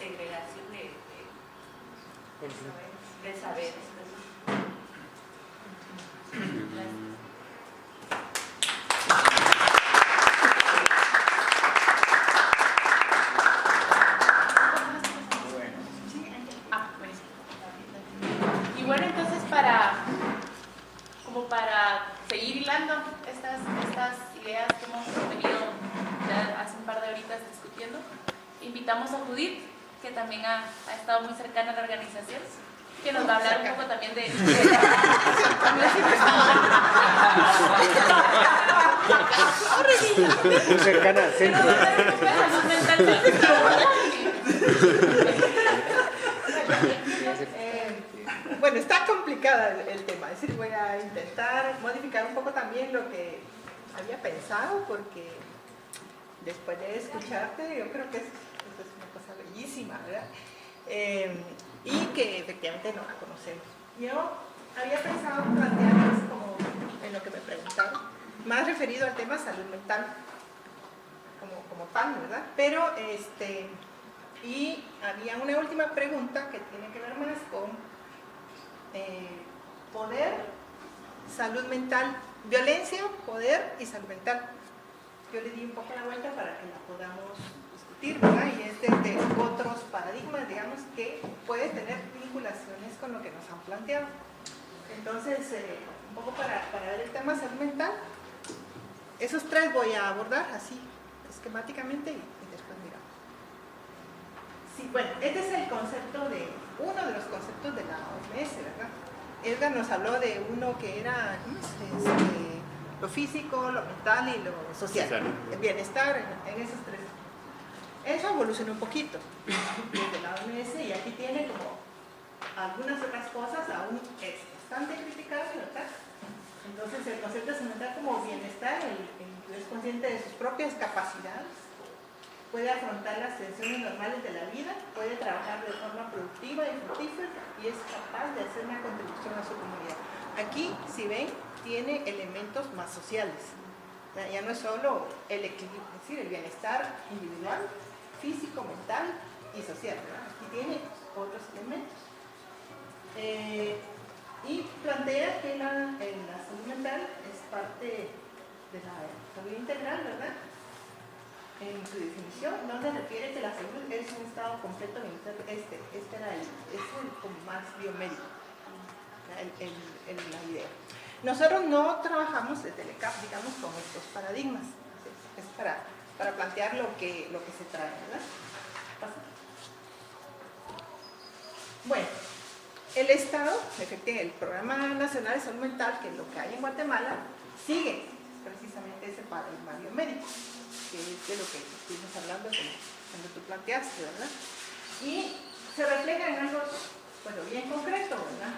segregación de saberes. Y bueno, entonces como para seguir hilando estas ideas que hemos venido ya hace un par de horitas discutiendo, invitamos a Judith, que también ha estado muy cercana a la organización, que nos va a hablar un poco también de cercana al centro. Bueno, está complicada el tema, es decir, voy a intentar modificar un poco también lo que había pensado, porque después de escucharte, yo creo que es una cosa bellísima, ¿verdad? Y que efectivamente no la conocemos. Yo había pensado plantearles como en lo que me preguntaron, más referido al tema salud mental, como tal, ¿verdad? Pero, y había una última pregunta que tiene que ver más con poder, salud mental, violencia, poder y salud mental. Yo le di un poco la vuelta para que la podamos discutir, ¿verdad? Y es de otros paradigmas, digamos, que puede tener vinculaciones con lo que nos han planteado. Entonces, un poco para ver el tema salud mental, esos tres voy a abordar así, esquemáticamente, y después miramos. Sí, bueno, este es el concepto uno de los conceptos de la OMS, ¿verdad? Edgar nos habló de uno que era, ¿cómo es? Lo físico, lo mental y lo social, el bienestar en esos tres. Eso evolucionó un poquito desde la OMS, y aquí tiene como algunas otras cosas, aún es bastante criticado, ¿verdad? Entonces el concepto de salud mental como bienestar, el que es consciente de sus propias capacidades, puede afrontar las tensiones normales de la vida, puede trabajar de forma productiva y fructífera y es capaz de hacer una contribución a su comunidad. Aquí, si ven, tiene elementos más sociales. Ya no es solo el equilibrio, es decir, el bienestar individual, físico, mental y social, ¿verdad? Aquí tiene otros elementos. Y plantea que la salud mental es parte de la salud integral, ¿verdad? En su definición, donde refiere que la salud es un estado completo de bienestar. Este era el como más biomédico, la idea. Nosotros no trabajamos desde el ECAP, digamos, con estos paradigmas. Es para plantear lo que se trae, ¿verdad? ¿Pasa? Bueno, el Estado, efectivamente, el Programa Nacional de Salud Mental, que es lo que hay en Guatemala, sigue precisamente ese paradigma biomédico, que es de lo que estuvimos hablando cuando tú planteaste, ¿verdad? Y se refleja en algo, bueno, bien concreto, ¿verdad?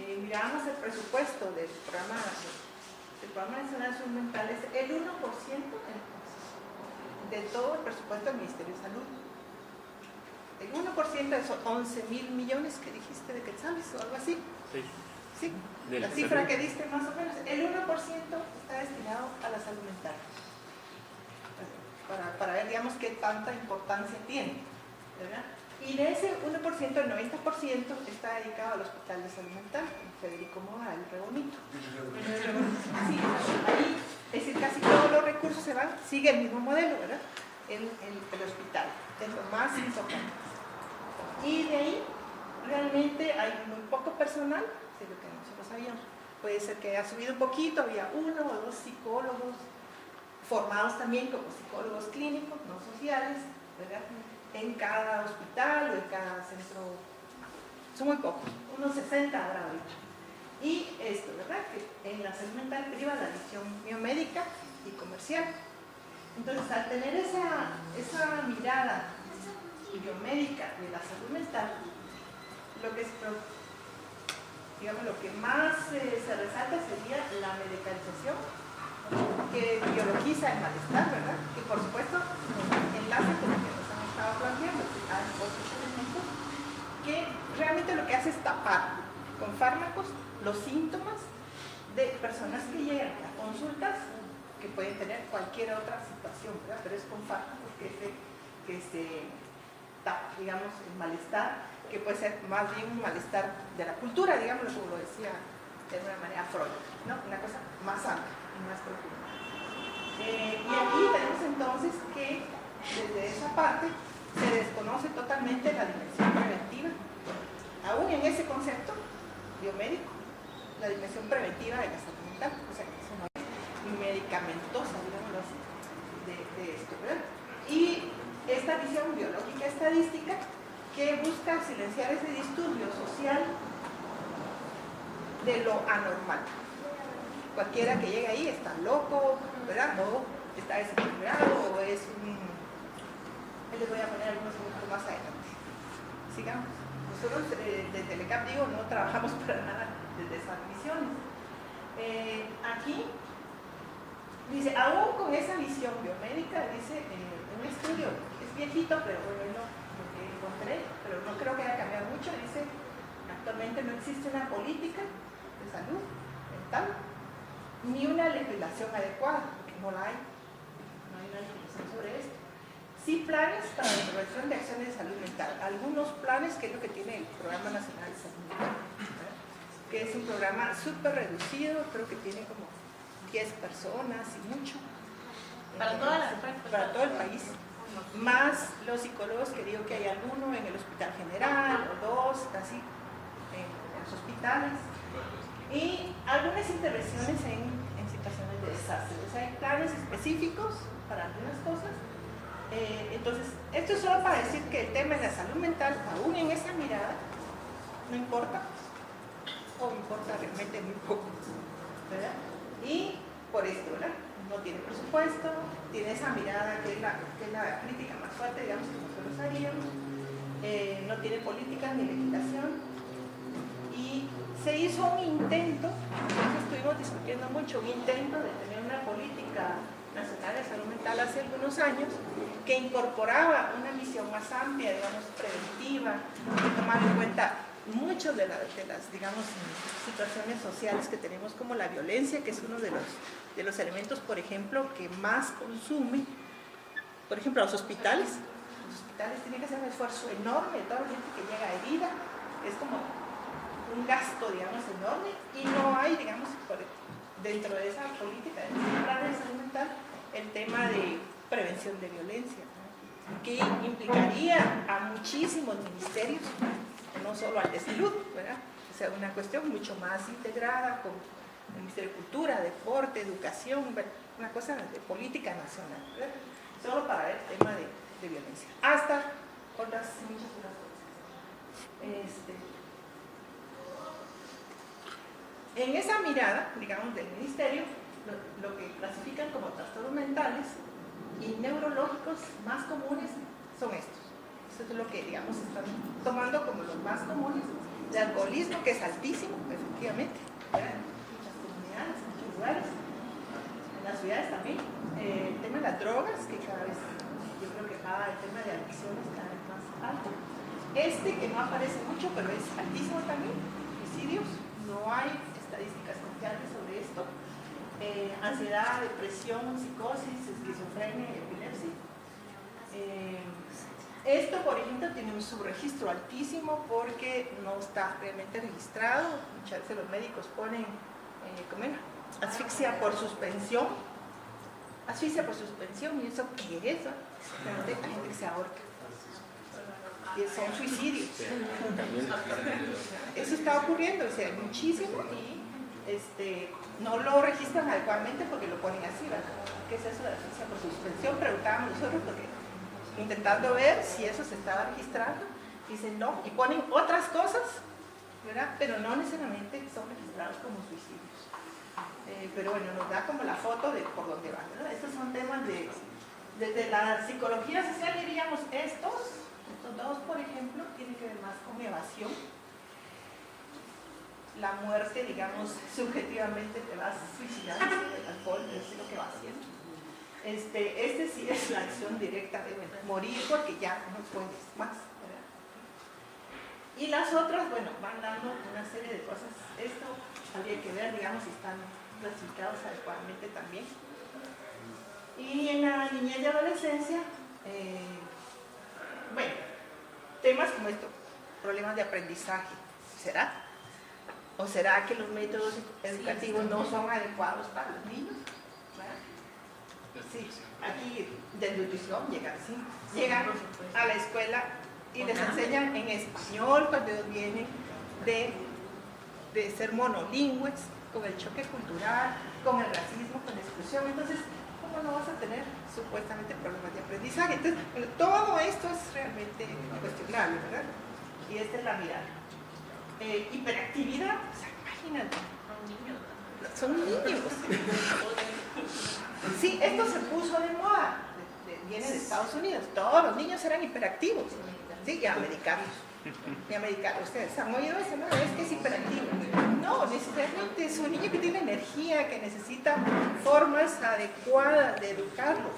Miramos el presupuesto del Programa Nacional de Salud Mental, es el 1% de todo el presupuesto del Ministerio de Salud. El 1% de esos 11.000 millones que dijiste de quetzales o algo así. Sí. Sí, la cifra que diste más o menos, el 1% está destinado a la salud mental. Para ver, digamos, qué tanta importancia tiene, ¿verdad? Y de ese 1%, el 90% está dedicado al Hospital de Salud Mental, Federico Moga, el Re Bonito. Sí, ahí, es decir, casi todos los recursos se van, sigue el mismo modelo, ¿verdad? El hospital, es lo más importante. Y de ahí, realmente hay muy poco personal, de lo que nosotros sabíamos. Puede ser que haya subido un poquito, había 1 o 2 psicólogos formados también como psicólogos clínicos, no sociales, ¿verdad? En cada hospital o en cada centro, son muy pocos, unos 60 habrá ahorita. Y esto, ¿verdad? Que en la salud mental priva la visión biomédica y comercial. Entonces, al tener esa mirada biomédica de la salud mental, lo que más se resalta sería la medicalización, que biologiza el malestar, ¿verdad? Que por supuesto enlaza con lo que nos han estado planteando, hay otros elementos que realmente lo que hace es tapar con fármacos los síntomas de personas que llegan a consultas que pueden tener cualquier otra situación, ¿verdad? Pero es con fármacos que se digamos, el malestar, que puede ser más bien un malestar de la cultura, digamos, como lo decía de una manera Freud, ¿no? Una cosa más amplia y más profunda. Y aquí tenemos entonces que desde esa parte se desconoce totalmente la dimensión preventiva, aún en ese concepto biomédico, la dimensión preventiva de la salud mental, o sea, que eso no es medicamentosa, digámoslo así, de esto, ¿verdad? Y esta visión biológica estadística que busca silenciar ese disturbio social de lo anormal. Cualquiera que llegue ahí está loco, ¿verdad? O está desequilibrado, o es un... Les voy a poner algunos ejemplos más adelante. Sigamos. Nosotros desde el ECAP, digo, no trabajamos para nada desde esas visiones. Aquí dice, aún con esa visión biomédica, dice un estudio, es viejito, pero bueno, lo que encontré, pero no creo que haya cambiado mucho, dice, actualmente no existe una política de salud mental, ni una legislación adecuada, porque no la hay, no hay una legislación sobre esto. Sí planes para la intervención de acciones de salud mental, algunos planes que es lo que tiene el Programa Nacional de Salud Mental, ¿verdad? Que es un programa súper reducido, creo que tiene como 10 personas y mucho. Para todo el país. Más los psicólogos, que digo que hay alguno en el Hospital General, o dos, así, en los hospitales. Y algunas intervenciones en situaciones de desastre. O sea, hay planes específicos para algunas cosas. Entonces, esto es solo para decir que el tema de la salud mental, aún en esa mirada, no importa, o importa realmente muy poco, ¿verdad? Y por esto, ¿verdad? No tiene presupuesto, tiene esa mirada que es la crítica más fuerte, digamos, que nosotros haríamos, no tiene políticas ni legislación, y se hizo un intento, entonces estuvimos discutiendo mucho, un intento de tener una política nacional de salud mental hace algunos años, que incorporaba una visión más amplia, digamos, preventiva, y tomar en cuenta muchas de las, digamos, situaciones sociales que tenemos, como la violencia, que es uno de los elementos, por ejemplo, que más consume, por ejemplo, los hospitales. Los hospitales tienen que hacer un esfuerzo enorme, toda la gente que llega herida, es como un gasto, digamos, enorme, y no hay, digamos, dentro de esa política, dentro del plan de salud mental, el tema de prevención de violencia, ¿no? Que implicaría a muchísimos ministerios, no solo al de salud, ¿verdad? O sea, una cuestión mucho más integrada con el Ministerio de Cultura, Deporte, Educación, una cosa de política nacional, ¿verdad? Solo para ver el tema de violencia, hasta otras muchas otras cosas. En esa mirada, digamos, del ministerio, lo que clasifican como trastornos mentales y neurológicos más comunes son estos. Eso es lo que, digamos, están tomando como los más comunes. El alcoholismo, que es altísimo, efectivamente, ¿verdad? En muchas comunidades, en muchos lugares, en las ciudades también. El tema de las drogas, que cada vez, yo creo que el tema de adicciones cada vez más alto. Que no aparece mucho, pero es altísimo también. Suicidios, no hay estadísticas confiables sobre esto. Ansiedad, depresión, psicosis, esquizofrenia y epilepsia. Esto, por ejemplo, tiene un subregistro altísimo porque no está realmente registrado. Muchas veces los médicos ponen asfixia por suspensión. Asfixia por suspensión, ¿y eso qué es? Hay gente que se ahorca. Y son suicidios. Eso está ocurriendo, o sea, muchísimo, y no lo registran adecuadamente porque lo ponen así, ¿verdad? ¿Qué es eso de asfixia por suspensión? Preguntábamos nosotros porque intentando ver si eso se estaba registrando, dicen no, y ponen otras cosas, ¿verdad? Pero no necesariamente son registrados como suicidios. Pero bueno, nos da como la foto de por dónde van, ¿verdad? Estos son temas desde la psicología social, diríamos, estos dos, por ejemplo, tienen que ver más con evasión. La muerte, digamos, subjetivamente te vas suicidando, el alcohol es lo que va haciendo. Sí es la acción directa de morir porque ya no puedes más, ¿verdad? Y las otras, bueno, van dando una serie de cosas. Esto habría que ver, digamos, si están clasificados adecuadamente también. Y en la niñez y adolescencia, bueno, temas como esto, problemas de aprendizaje, ¿será? ¿O será que los métodos educativos no son adecuados para los niños? Sí, aquí desnutrición llegan, sí. Llegan a la escuela y les enseñan en español cuando ellos vienen de ser monolingües, con el choque cultural, con el racismo, con la exclusión. Entonces, ¿cómo no vas a tener supuestamente problemas de aprendizaje? Entonces, todo esto es realmente cuestionable, ¿verdad? Y esta es la mirada. Hiperactividad, o sea, imagínate. Son niños. Sí, esto se puso de moda, viene de Estados Unidos. Todos los niños eran hiperactivos, ¿sí? Y americanos. Ustedes han oído eso, ¿no? Es que es hiperactivo. No, necesariamente es un niño que tiene energía, que necesita formas adecuadas de educarlo,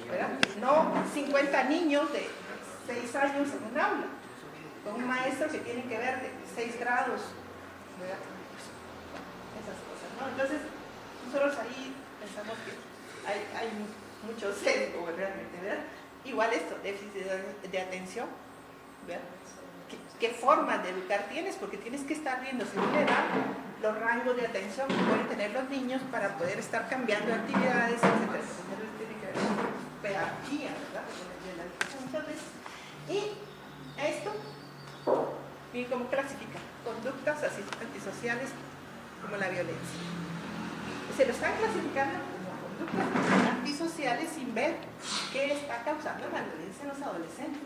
¿verdad? No 50 niños de 6 años en un aula, con un maestro que tiene que ver de 6 grados, ¿verdad? Esas cosas, ¿no? Entonces, nosotros ahí pensamos que hay mucho sesgo realmente, ¿verdad? Igual esto, déficit de atención, ¿verdad? ¿Qué formas de educar tienes? Porque tienes que estar viendo según la edad los rangos de atención que pueden tener los niños para poder estar cambiando de actividades, etc. Primero tiene que ver con pedagogía, ¿verdad? De la educación. Entonces, y esto, miren cómo clasifica conductas antisociales como la violencia. Se lo están clasificando como conductas antisociales sin ver qué está causando la violencia en los adolescentes.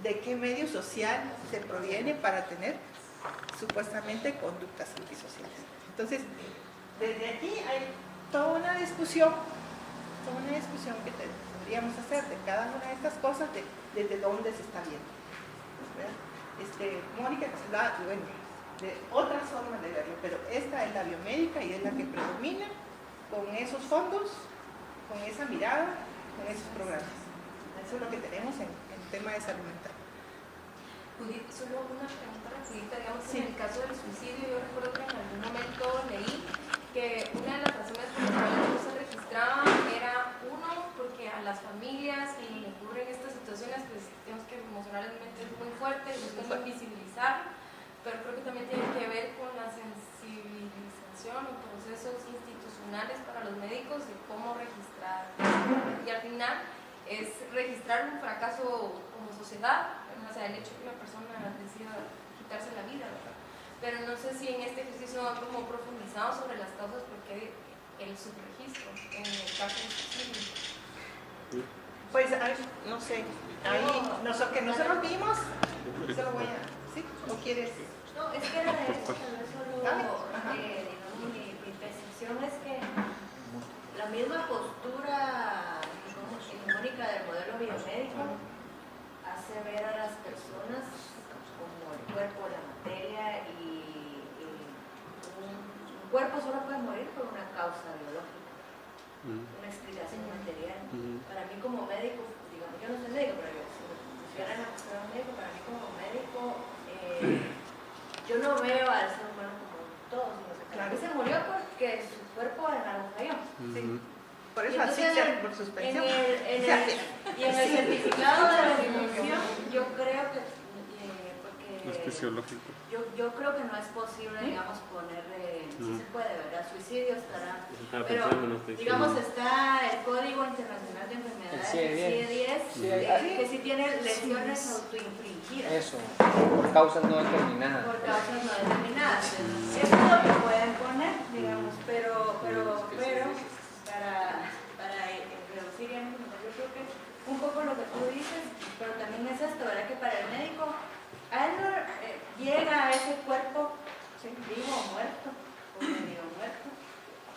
¿De qué medio social se proviene para tener supuestamente conductas antisociales? Entonces, desde aquí hay toda una discusión que tendríamos hacer de cada una de estas cosas, desde dónde se está viendo, ¿verdad? Mónica nos hablaba, bueno, de otras formas de verlo, pero esta es la biomédica y es la que predomina con esos fondos, con esa mirada, con esos programas. Eso es lo que tenemos en el tema de salud mental. Solo una pregunta rapidita, digamos, sí. En el caso del suicidio, yo recuerdo que en algún momento leí que una de las razones por las cuales no se registraban era, uno, porque a las familias que ocurren estas situaciones, pues digamos que emocionalmente es muy fuerte y buscan invisibilizar, pero creo que también tiene que ver con la sensibilización o procesos institucionales para los médicos de cómo registrar. Y al final es registrar un fracaso como sociedad, o sea, el hecho de que una persona decida quitarse la vida, ¿verdad? Pero no sé si en este ejercicio han como profundizado sobre las causas por qué el subregistro en el caso del suicidio. Pues, no sé, ahí que nosotros vimos, se lo voy a... ¿Sí? ¿O quieres? No, es que era de eso, tal vez solo, digamos, mi percepción es que la misma postura hegemónica del modelo biomédico hace ver a las personas como el cuerpo, la materia y un cuerpo solo puede morir por una causa biológica, una explicación material. Para mí como médico, digamos, yo no soy médico, pero si me pusieran a buscar un médico, para mí como médico, yo no veo al ser humano como todo, sino que claro, se murió porque su cuerpo en algo falló. Sí. Por eso asfixia por suspensión. Y en el certificado de la dimisión, yo creo que, porque es fisiológico. Yo creo que no es posible, digamos, ponerle, sí se puede, ¿verdad? Suicidio estará, pero digamos está el Código Internacional de Enfermedades, el CIE-10, que sí tiene lesiones autoinfligidas. Eso, por causas no determinadas. Por causas no determinadas. Eso es lo que pueden poner, digamos, pero para reducir y yo creo que un poco lo que tú dices, pero también es esto, ¿verdad? Que para el médico, a él no llega a ese cuerpo vivo o muerto, o medio muerto,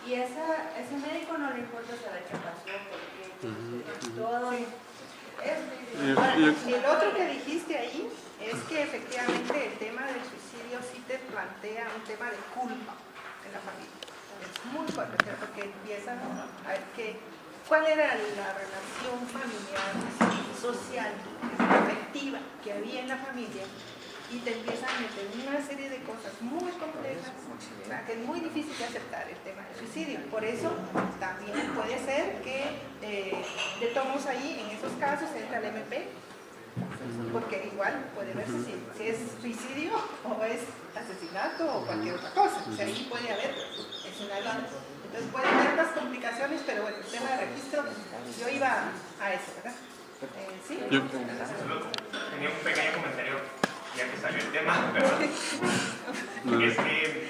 y ese médico no le importa saber qué pasó, porque todo Y el otro que dijiste ahí es que efectivamente el tema del suicidio sí te plantea un tema de culpa en la familia. Es muy fuerte, porque empiezan a ver cuál era la relación familiar, social, afectiva que había en la familia, y te empiezan a meter una serie de cosas muy complejas, que es muy difícil de aceptar el tema del suicidio. Por eso también puede ser que de tomos ahí, en esos casos, entra el MP, porque igual puede verse si es suicidio o es asesinato o cualquier otra cosa. O sea, ahí puede haber, es una vida. Entonces puede haber más complicaciones, pero bueno, el tema de registro, yo iba a eso, ¿verdad? ¿Sí? Yo tenía un pequeño comentario, ya que salió el tema, ¿verdad? Es que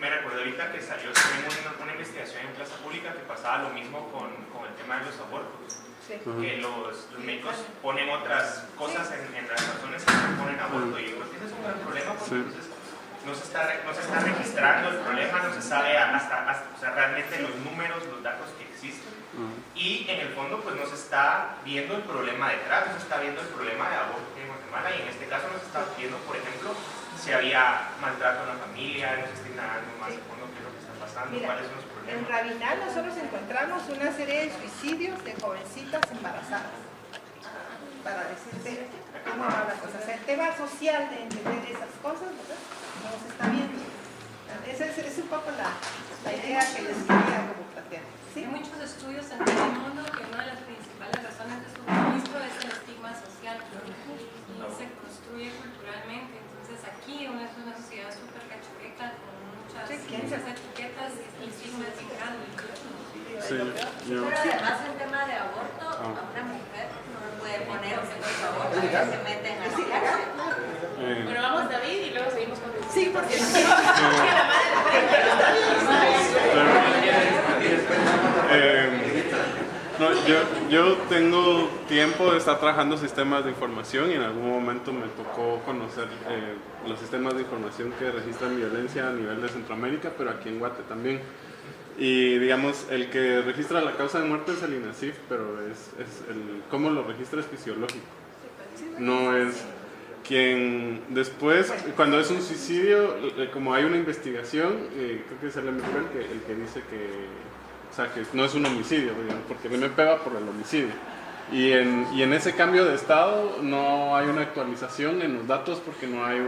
me recuerdo ahorita que salió también una investigación en plaza pública que pasaba lo mismo con el tema de los abortos. Sí. Que los médicos ponen otras cosas en las razones que no ponen aborto, y yo creo que ese es un gran problema porque entonces no se está registrando el problema, no se sabe hasta o sea, realmente los números, los datos que existen, y en el fondo pues no se está viendo el problema detrás, no se está viendo el problema de aborto en Guatemala, y en este caso no se está viendo, por ejemplo, si había maltrato en la familia, no se está indagando más a fondo qué es lo que está pasando, cuáles son los problemas. En Rabinal nosotros encontramos una serie de suicidios de jovencitas embarazadas, para decirte cómo va la cosa. O sea, el tema social de entender esas cosas, ¿verdad? No se está viendo. Esa es un poco la idea que les quería como plantear. ¿Sí? Hay muchos estudios en todo el mundo que una de las principales razones de su registro es el estigma social y se construye culturalmente. Entonces aquí es una sociedad súper cachureca con muchas etiquetas y estigmas y grandes. Pero además el tema de aborto, a una mujer no le puede poner por favor que se meten a la cárcel. Bueno, vamos David y luego seguimos con el... Sí, porque no, yo tengo tiempo de estar trabajando sistemas de información y en algún momento me tocó conocer los sistemas de información que registran violencia a nivel de Centroamérica, pero aquí en Guate también. Y digamos, el que registra la causa de muerte es el INASIF, pero cómo lo registra es fisiológico. No es quien después, cuando es un suicidio, como hay una investigación, creo que es el MP el que dice que no es un homicidio, digamos, porque el MP va por el homicidio. Y en ese cambio de estado no hay una actualización en los datos porque no hay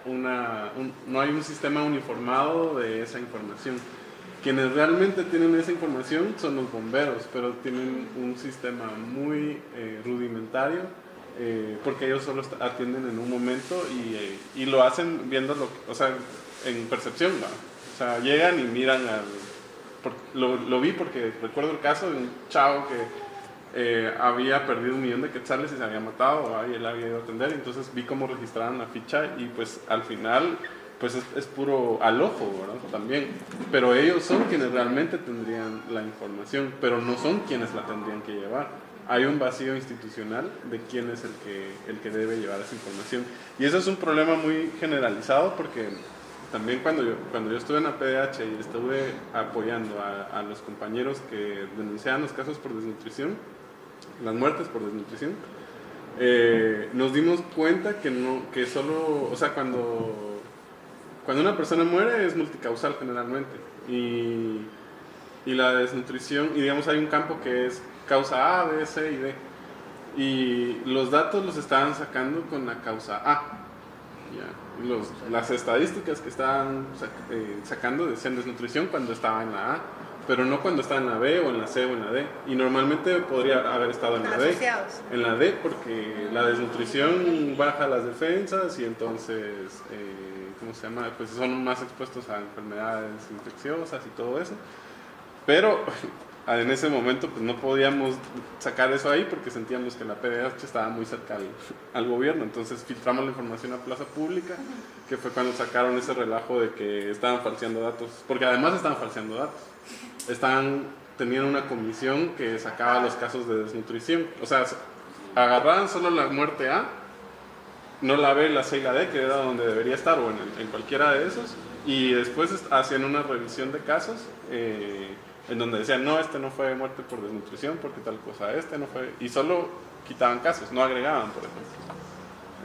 no hay un sistema uniformado de esa información. Quienes realmente tienen esa información son los bomberos, pero tienen un sistema muy rudimentario, porque ellos solo atienden en un momento y lo hacen viendo o sea, en percepción, ¿no? O sea, llegan y miran lo vi porque recuerdo el caso de un chavo que había perdido 1 millón de quetzales y se había matado, y él había ido a atender, entonces vi cómo registraron la ficha y pues al final pues es puro al ojo, ¿verdad? También, pero ellos son quienes realmente tendrían la información, pero no son quienes la tendrían que llevar. Hay un vacío institucional de quién es el que debe llevar esa información, y eso es un problema muy generalizado porque también cuando yo estuve en la PDH y estuve apoyando a los compañeros que denunciaban los casos por desnutrición, las muertes por desnutrición, nos dimos cuenta que solo, o sea, cuando una persona muere es multicausal generalmente, y la desnutrición, y digamos hay un campo que es causa A, B, C y D, y los datos los estaban sacando con la causa A. Las estadísticas que estaban sacando decían desnutrición cuando estaba en la A, pero no cuando estaba en la B o en la C o en la D, y normalmente podría haber estado en la D, porque la desnutrición baja las defensas y entonces ¿cómo se llama? Pues son más expuestos a enfermedades infecciosas y todo eso, pero en ese momento pues no podíamos sacar eso ahí porque sentíamos que la PDH estaba muy cerca al gobierno, entonces filtramos la información a plaza pública, que fue cuando sacaron ese relajo de que estaban falseando datos, porque además estaban falseando datos, tenían una comisión que sacaba los casos de desnutrición, o sea, agarraban solo la muerte A, no la B, la C y la D, que era donde debería estar, o en cualquiera de esos, y después hacían una revisión de casos, en donde decían, no, este no fue muerte por desnutrición, porque tal cosa, este no fue, y solo quitaban casos, no agregaban, por ejemplo.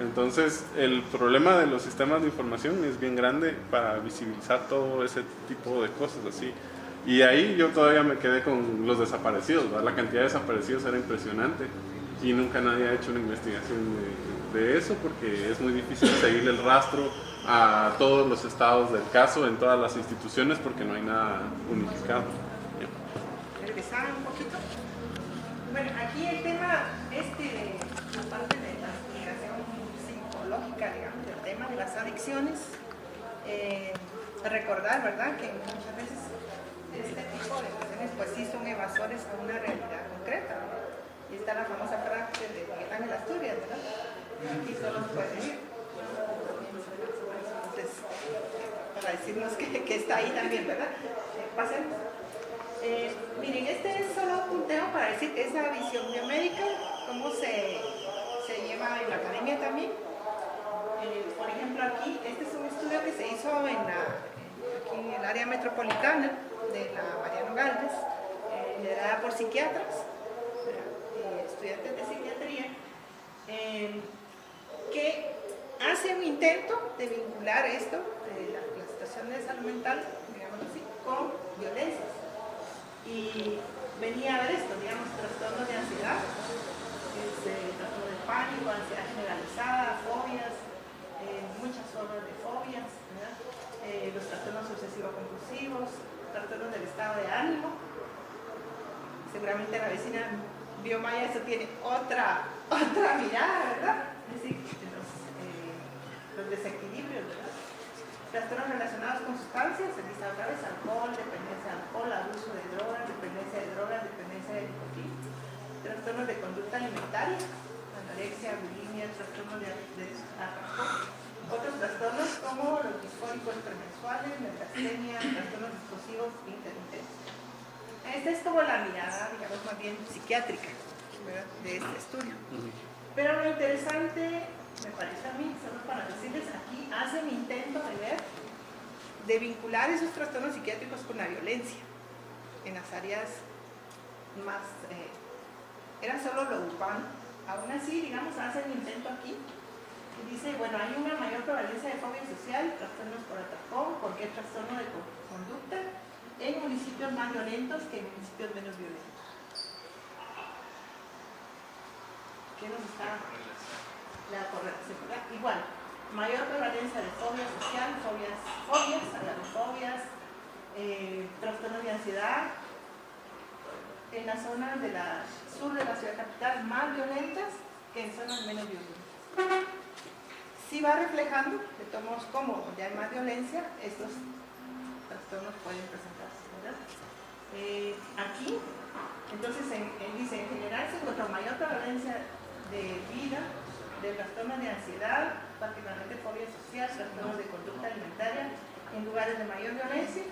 Entonces, el problema de los sistemas de información es bien grande para visibilizar todo ese tipo de cosas así. Y ahí yo todavía me quedé con los desaparecidos, ¿verdad? La cantidad de desaparecidos era impresionante, y nunca nadie ha hecho una investigación de eso, porque es muy difícil seguirle el rastro a todos los estados del caso en todas las instituciones, porque no hay nada unificado. Regresar un poquito. Bueno, aquí el tema de la parte de la explicación psicológica, digamos, del tema de las adicciones, recordar, ¿verdad?, que muchas veces este tipo de cuestiones pues sí son evasores a una realidad concreta, ¿verdad? Y está la famosa frase de Miguel Ángel Asturias, ¿verdad? Aquí solo se puede vivir. Entonces, para decirnos que está ahí también, ¿verdad? Pasemos. Miren, este es solo un punteo para decir esa visión biomédica, cómo se lleva en la academia también. Por ejemplo, aquí, este es un estudio que se hizo aquí en el área metropolitana de la Mariano Gálvez, liderada por psiquiatras, estudiantes de psiquiatría, que hace un intento de vincular esto, de la situación de salud mental, digamos así, con violencias. Y venía a ver esto, digamos, trastornos de ansiedad, trastorno de pánico, ansiedad generalizada, fobias, muchas formas de fobias, ¿verdad? Los trastornos obsesivo-compulsivos, trastornos del estado de ánimo. Seguramente la vecina Biomaya eso tiene otra mirada, ¿verdad? Es decir, los desequilibrios, ¿verdad? Trastornos relacionados con sustancias, se dice otra vez, alcohol, dependencia de alcohol, abuso de drogas, dependencia de nicotina. Trastornos de conducta alimentaria, anorexia, bulimia, trastornos de atracón. Otros trastornos como los disfóricos premenstruales, neurastenia, trastornos discursivos intermitentes. Esta es como la mirada, digamos, más bien psiquiátrica, ¿verdad?, de este estudio. Pero lo interesante, me parece a mí, solo para decirles, aquí hacen intento de vincular esos trastornos psiquiátricos con la violencia en las áreas más, era solo lo urbano. Aún así, digamos, hacen intento aquí y dice, bueno, hay una mayor prevalencia de fobia social, trastornos por atracón, porque es trastorno de conducta en municipios más violentos que en municipios menos violentos. ¿Qué nos está la corrección? Igual, mayor prevalencia de fobia social, agorofobias, trastornos de ansiedad en las zonas de la sur de la ciudad capital más violentas que en zonas menos violentas. Sí va reflejando, de todos modos, como ya hay más violencia, estos trastornos pueden presentarse, ¿verdad? Aquí, entonces, dice, en general se encontró mayor prevalencia de vida, de trastornos de ansiedad, particularmente fobia social, trastornos de conducta alimentaria, en lugares de mayor violencia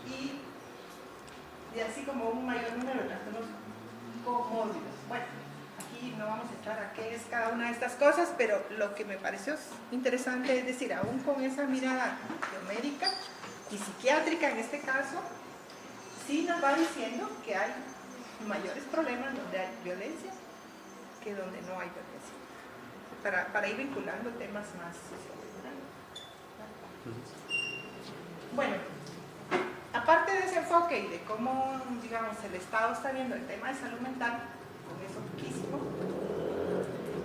y así como un mayor número de trastornos comórbidos. Bueno, aquí no vamos a entrar a qué es cada una de estas cosas, pero lo que me pareció interesante es decir, aún con esa mirada biomédica y psiquiátrica en este caso, sí nos va diciendo que hay mayores problemas donde hay violencia que donde no hay violencia, para ir vinculando temas más sociales, ¿verdad? Bueno, aparte de ese enfoque y de cómo, digamos, el Estado está viendo el tema de salud mental, con eso poquísimo,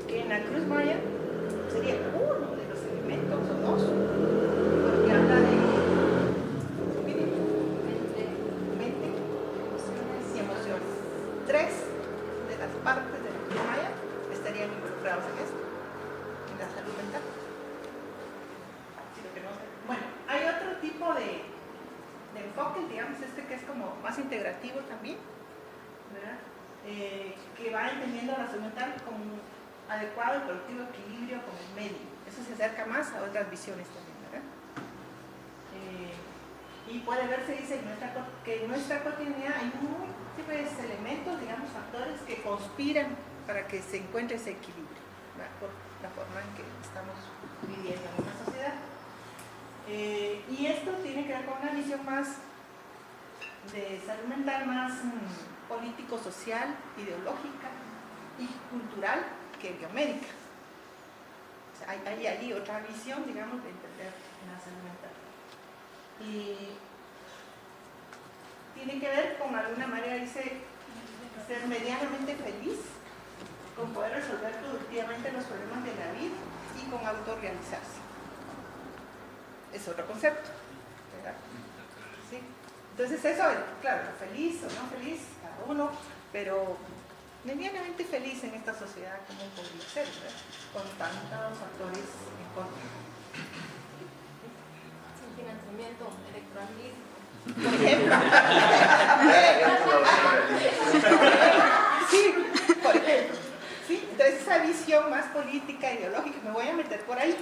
que en la Cruz Maya sería uno de los elementos o dos, porque habla de mente, emociones y emociones. 3 de las partes de la Cruz Maya estarían involucrados en esto, en la salud mental. Bueno, hay otro tipo de enfoque, digamos, que es como más integrativo también, ¿verdad? Que va entendiendo la salud mental como un adecuado y productivo equilibrio con el medio. Eso se acerca más a otras visiones también, ¿verdad? Y puede verse, dice, que en nuestra cotidianidad hay múltiples elementos, digamos, factores que conspiran para que se encuentre ese equilibrio, ¿verdad?, por la forma en que estamos viviendo en una sociedad. Y esto tiene que ver con una visión más de salud mental, más político-social, ideológica y cultural que biomédica. O sea, hay ahí otra visión, digamos, de entender la salud mental. Y tiene que ver con alguna manera, dice, ser medianamente feliz, con poder resolver productivamente los problemas de la vida y con autorrealizarse. Es otro concepto, ¿verdad? ¿Sí? Entonces eso, claro, feliz o no feliz, cada uno, pero medianamente feliz en esta sociedad como podría ser, ¿verdad? Con tantos factores en contra. Sin financiamiento electoral lícito. Por ejemplo. Sí, por ejemplo. ¿Sí? Entonces esa visión más política, ideológica, me voy a meter por ahí,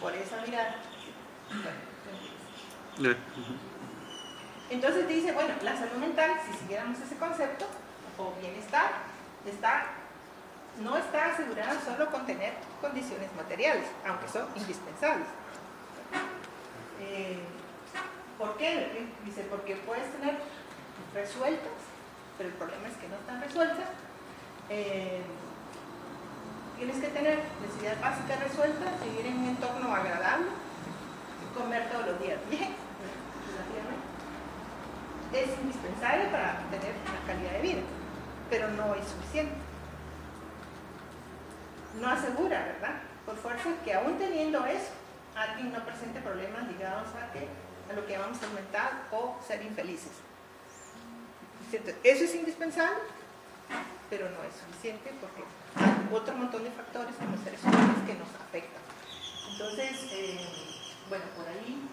por esa mirada. Bueno, entonces dice, bueno, la salud mental, si siguiéramos ese concepto, o bienestar, no está asegurada solo con tener condiciones materiales, aunque son indispensables. ¿Por qué? Dice, porque puedes tener resueltas, pero el problema es que no están resueltas. Tienes que tener necesidades básicas resueltas, vivir en un entorno agradable, comer todos los días bien, relativamente. Es indispensable para tener una calidad de vida, pero no es suficiente. No asegura, ¿verdad? Por fuerza que aún teniendo eso, alguien no presente problemas ligados a lo que llamamos salud mental o ser infelices. ¿Cierto? Eso es indispensable, pero no es suficiente porque hay otro montón de factores como seres humanos que nos afectan. Entonces, bueno, por ahí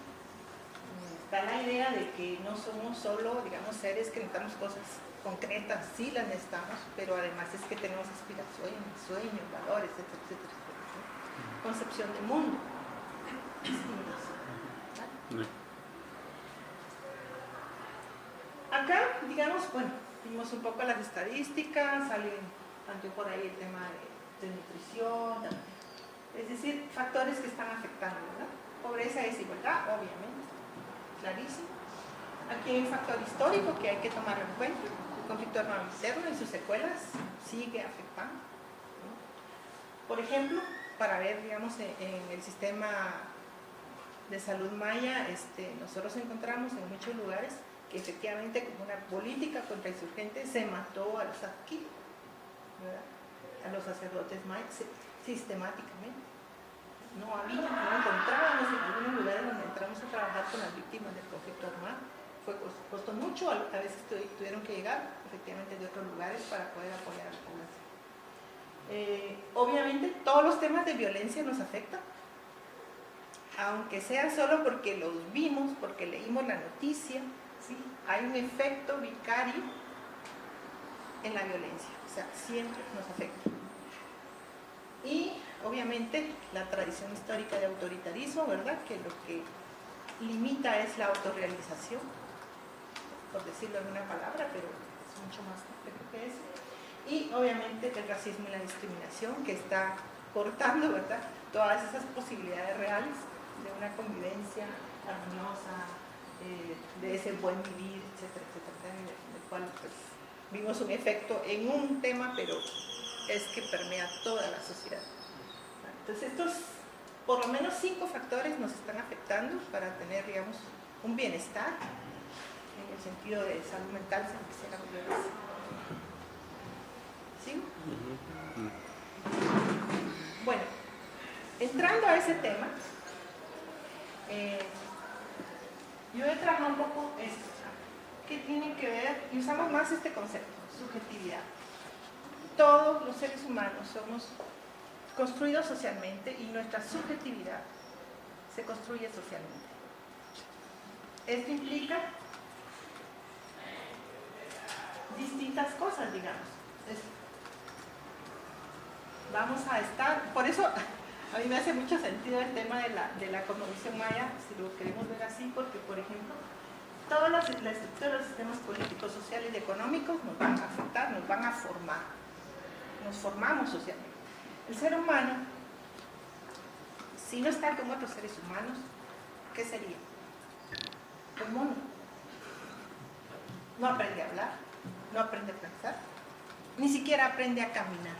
está la idea de que no somos solo, digamos, seres que necesitamos cosas concretas, sí las necesitamos, pero además es que tenemos aspiraciones, sueños, valores, etcétera, etcétera, etcétera. Concepción del mundo. Acá, digamos, bueno, vimos un poco las estadísticas, salió por ahí el tema de nutrición, es decir, factores que están afectando, ¿verdad? Pobreza y desigualdad, obviamente, clarísimo. Aquí hay un factor histórico que hay que tomar en cuenta, el conflicto armado interno y sus secuelas sigue afectando, ¿no? Por ejemplo, para ver, digamos, en el sistema de salud maya, nosotros encontramos en muchos lugares que efectivamente como una política contra insurgentes se mató a los aquí, a los sacerdotes mayas sistemáticamente. No encontrábamos en algunos lugares donde entramos a trabajar con las víctimas del conflicto armado. Costó mucho, a veces tuvieron que llegar efectivamente de otros lugares para poder apoyar a la población. Obviamente todos los temas de violencia nos afectan, aunque sea solo porque los vimos, porque leímos la noticia, ¿sí? Hay un efecto vicario en la violencia, o sea, siempre nos afecta. Y obviamente la tradición histórica de autoritarismo, ¿verdad? Que lo que limita es la autorrealización, por decirlo en una palabra, pero es mucho más complejo que eso. Y obviamente el racismo y la discriminación que está cortando, ¿verdad?, todas esas posibilidades reales de una convivencia armoniosa, de ese buen vivir, etcétera, etcétera, del cual pues, vimos un efecto en un tema, pero es que permea toda la sociedad. Entonces estos, por lo menos 5 factores nos están afectando para tener, digamos, un bienestar en el sentido de salud mental, si quisiera volver a decir. ¿Sí? Bueno, entrando a ese tema, yo he trabajado un poco esto, que tiene que ver, y usamos más este concepto, subjetividad. Todos los seres humanos somos construidos socialmente y nuestra subjetividad se construye socialmente. Esto implica distintas cosas, digamos. Vamos a estar, por eso a mí me hace mucho sentido el tema de la cosmovisión maya, si lo queremos ver así, porque por ejemplo, todas las estructuras de los sistemas políticos, sociales y económicos nos van a afectar, nos van a formar, nos formamos socialmente. El ser humano, si no está como otros seres humanos, ¿qué sería? Un mono. No aprende a hablar, no aprende a pensar, ni siquiera aprende a caminar.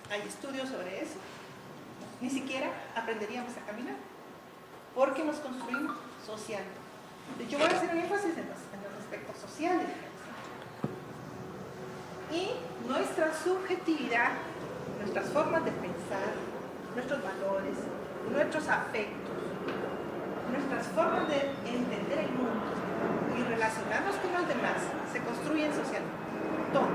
Hay estudios sobre eso. Ni siquiera aprenderíamos a caminar, porque nos construimos socialmente. Yo voy a hacer un énfasis en los aspectos sociales. Y nuestra subjetividad, nuestras formas de pensar, nuestros valores, nuestros afectos, nuestras formas de entender el mundo y relacionarnos con los demás se construyen socialmente. Todo.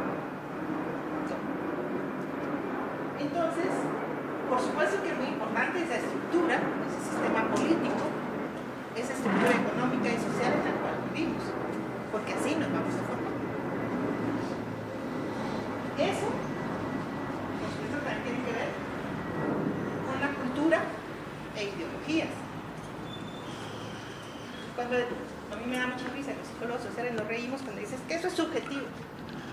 Entonces, por supuesto que es muy importante esa estructura, ese sistema político, esa estructura económica y social en la cual vivimos, porque así nos vamos a formar. Eso, por supuesto, también tiene que ver con la cultura e ideologías. Cuando a mí me da mucha risa, los psicólogos sociales nos reímos cuando dices que eso es subjetivo.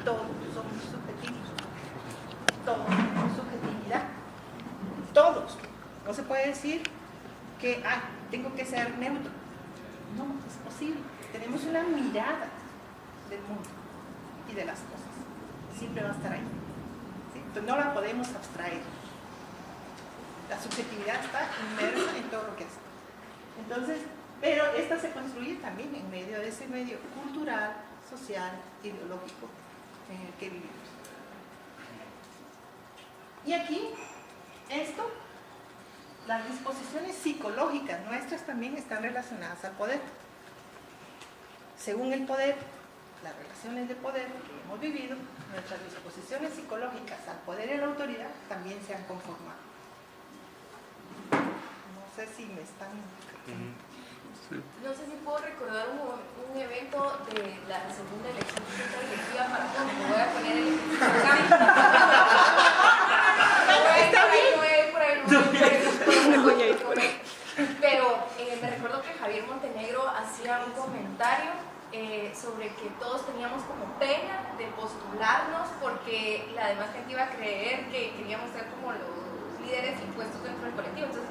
Todos somos subjetivos. Todos somos subjetividad. Todos. No se puede decir que tengo que ser neutro. No, es posible. Tenemos una mirada del mundo y de las cosas. Siempre va a estar ahí. ¿Sí? Entonces no la podemos abstraer. La subjetividad está inmersa en todo lo que hace. Entonces, pero esta se construye también en medio de ese medio cultural, social, ideológico en el que vivimos. Y aquí, esto, las disposiciones psicológicas nuestras también están relacionadas al poder. Según el poder, las relaciones de poder que hemos vivido, nuestras disposiciones psicológicas al poder y a la autoridad también se han conformado. No sé si me están... No sé si puedo recordar un evento de la segunda elección electiva para cuando me voy a poner el pero me recuerdo que Javier Montenegro hacía un comentario sobre que todos teníamos como pena de postularnos porque la demás gente iba a creer que queríamos ser como los líderes impuestos dentro del colectivo. Entonces,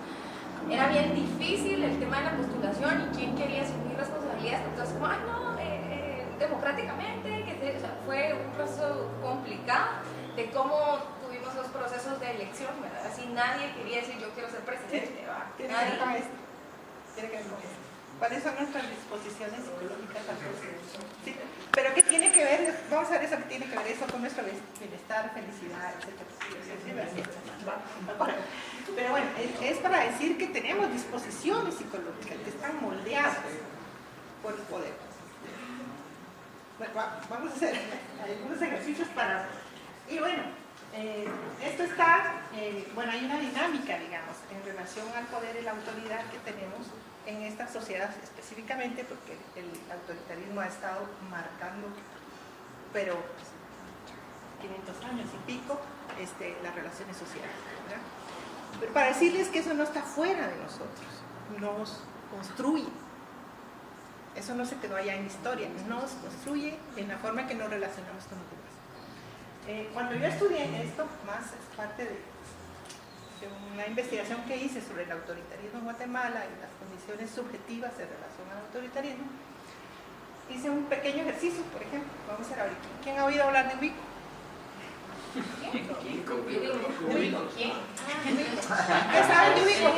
era bien difícil el tema de la postulación y quién quería asumir responsabilidades. Entonces, como, democráticamente, o sea, fue un proceso complicado de cómo tuvimos los procesos de elección, ¿verdad? Así nadie quería decir yo quiero ser presidente, ¿verdad? Tiene que ver con esto. Tiene que ver con esto. ¿Cuáles son nuestras disposiciones psicológicas al proceso? ¿Sí? Pero ¿qué tiene que ver? Vamos a ver eso que tiene que ver eso con nuestro bienestar, felicidad, etc. Pero bueno, es para decir que tenemos disposiciones psicológicas que están moldeadas por el poder. Bueno, vamos a hacer algunos ejercicios para... Y bueno, esto está... bueno, hay una dinámica, digamos, en relación al poder y la autoridad que tenemos en esta sociedad específicamente, porque el autoritarismo ha estado marcando, pero 500 años y pico, las relaciones sociales, ¿verdad? Pero para decirles que eso no está fuera de nosotros, nos construye. Eso no se quedó allá en historia, nos construye en la forma que nos relacionamos con los demás. Cuando yo estudié esto, más es parte de una investigación que hice sobre el autoritarismo en Guatemala y las condiciones subjetivas en relación al autoritarismo, hice un pequeño ejercicio, por ejemplo, vamos a ver ahorita. ¿Quién ha oído hablar de Ubico? ¿Quién? ¿Qué saben de Ubico?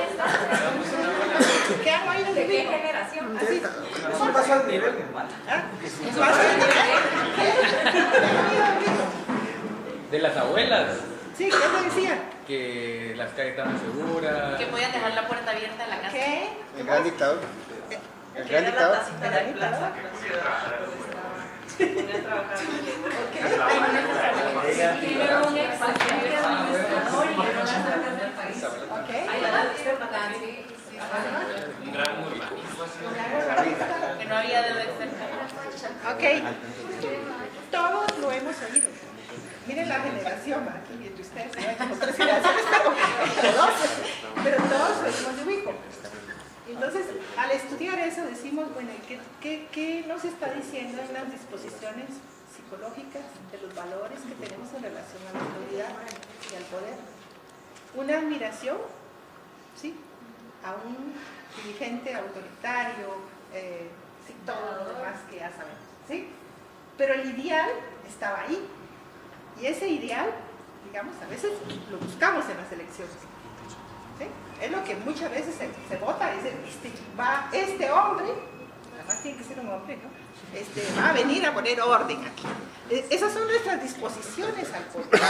¿Qué han oído de ¿De qué Ubico? generación? Así. No pasó al nivel. ¿Ah? ¿Pasó el nivel? ¿Qué han oído de Ubico? De las abuelas, Sí, ¿qué te decían? que las calles estaban seguras. Que podían dejar la puerta abierta de la casa. ¿Qué? El gran dictador. El gran dictador. Tiene un excelente administrador y que no las sacas del país. Ok. Un gran urbanismo. Que no había deuda externa. Ok. Todos lo hemos oído. Miren la generación, aquí entre ustedes, hay como 3 generaciones, pero todos venimos de Ubico. Entonces, al estudiar eso decimos, bueno, ¿qué nos está diciendo en las disposiciones psicológicas de los valores que tenemos en relación a la autoridad y al poder? Una admiración, ¿sí?, a un dirigente autoritario, sí, todo lo demás que ya sabemos, ¿sí? Pero el ideal estaba ahí. Y ese ideal, digamos, a veces lo buscamos en las elecciones. ¿Sí? Es lo que muchas veces se vota, dice, este hombre, además tiene que ser un hombre, ¿no? Va a venir a poner orden aquí. Esas son nuestras disposiciones al poder.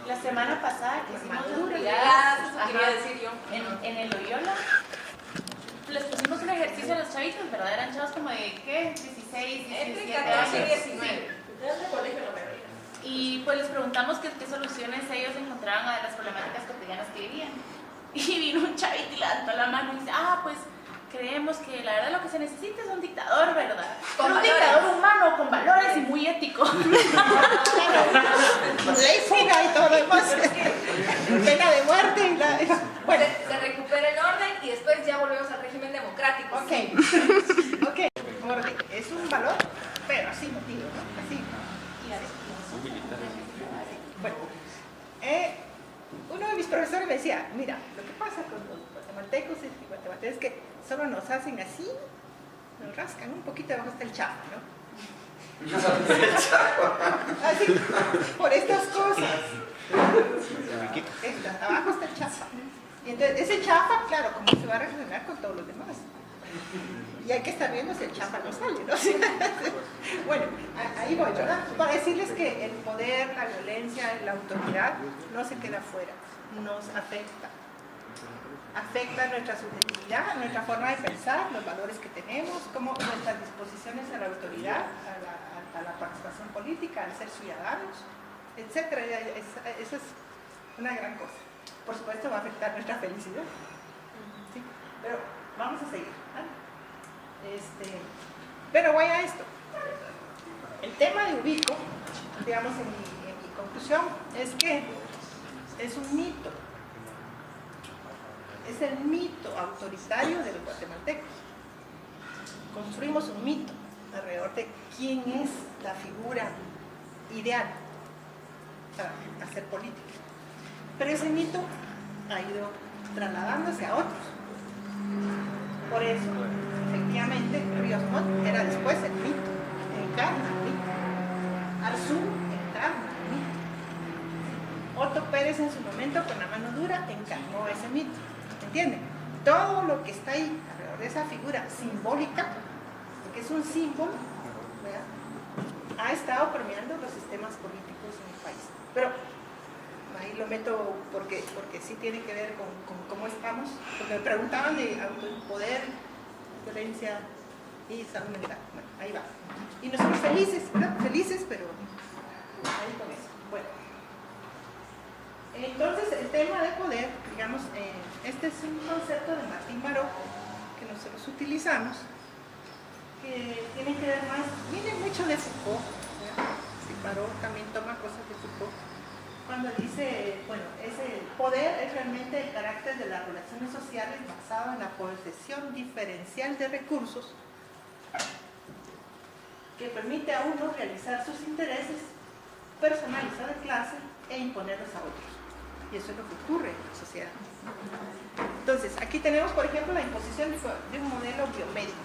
La semana pasada que hicimos Madura, actividades, quería decir yo. en el Loyola, les pusimos un ejercicio a los chavitos, ¿verdad? Eran chavos como de, ¿qué? 16, 17 14 y años. 19. Y pues les preguntamos qué soluciones ellos encontraban a las problemáticas cotidianas que vivían. Y vino un chavito y levantó la mano y dice, pues creemos que la verdad lo que se necesita es un dictador, ¿verdad? Con Pero un valores. dictador humano, con valores y muy ético. Ley fuga y todo lo demás. Pena de muerte y la... Bueno, Se recupera el orden y después ya volvemos al régimen democrático. ok. Orden. Es un valor, pero así motivo, ¿no? Así. Bueno, uno de mis profesores me decía, mira, lo que pasa con los guatemaltecos y guatemaltecos es que solo nos hacen así, nos rascan un poquito debajo hasta el chapa, ¿no? Así, por estas cosas. Abajo está el chapa. Y entonces, ese chapa, claro, ¿cómo se va a relacionar con todos los demás? Y hay que estar viendo si el chapa no sale, ¿no? Bueno, ahí voy, ¿verdad? Para decirles que el poder, la violencia, la autoridad no se queda fuera, nos afecta. Afecta nuestra subjetividad, nuestra forma de pensar, los valores que tenemos, como nuestras disposiciones a la autoridad, a la participación política, al ser ciudadanos, etc. Eso es una gran cosa. Por supuesto va a afectar nuestra felicidad. ¿Sí? Pero vamos a seguir. ¿Vale? Pero voy a esto. El tema de Ubico, digamos en mi conclusión, es que es un mito. Es el mito autoritario de los guatemaltecos. Construimos un mito alrededor de quién es la figura ideal para hacer política. Pero ese mito ha ido trasladándose a otros. Por eso, efectivamente, Ríos Montt era después el mito, encarna el mito. Arzú encarna el mito. Otto Pérez en su momento, con la mano dura, encarnó ese mito. ¿Entienden? Todo lo que está ahí alrededor de esa figura simbólica, porque es un símbolo, ¿verdad?, ha estado permeando los sistemas políticos en el país. Pero ahí lo meto porque sí tiene que ver con cómo estamos. Porque me preguntaban de autopoder, violencia y salud mental. Bueno, ahí va. Y nosotros felices, ¿verdad? Felices, pero ahí con eso. Bueno. Entonces, el tema de poder, digamos, este es un concepto de Martín Maró que nosotros utilizamos, que tiene que ver más, viene mucho de Foucault, ¿verdad? Sí, Maró también toma cosas de Foucault, cuando dice, bueno, ese poder es realmente el carácter de las relaciones sociales basado en la posesión diferencial de recursos que permite a uno realizar sus intereses, personalizar de clase e imponerlos a otros. Y eso es lo que ocurre en la sociedad. Entonces, aquí tenemos, por ejemplo, la imposición de un modelo biomédico.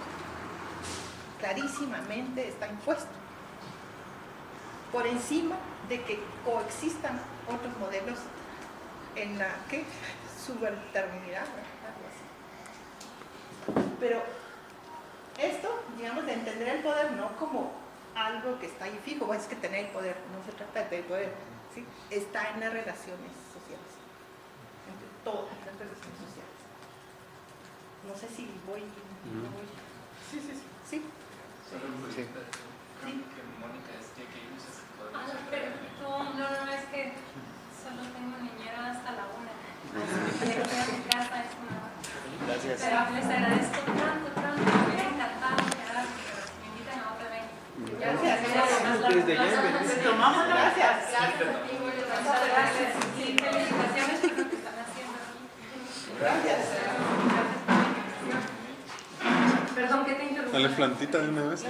Clarísimamente está impuesto. Por encima de que coexistan otros modelos en la subalternidad, algo así. Pero esto, digamos, de entender el poder no como algo que está ahí fijo, bueno, es que tener el poder, no se trata de poder, ¿sí? Está en las relaciones sociales, entre todas las relaciones sociales. No sé si voy. Sí. Sí. Que Mónica decía que ellos se No, es que solo tengo niñera hasta la 1. Llego a mi casa, es una... Gracias. Pero les agradezco tanto, me hubiera encantado quedarme, pero si me invitan a otra vez. Gracias. Desde ya Te tomamos, gracias. Gracias a ti, muchas gracias. Y felicitaciones por lo que están haciendo aquí. Gracias. Perdón que te interrumpí. Dale plantita de una vez. Sí,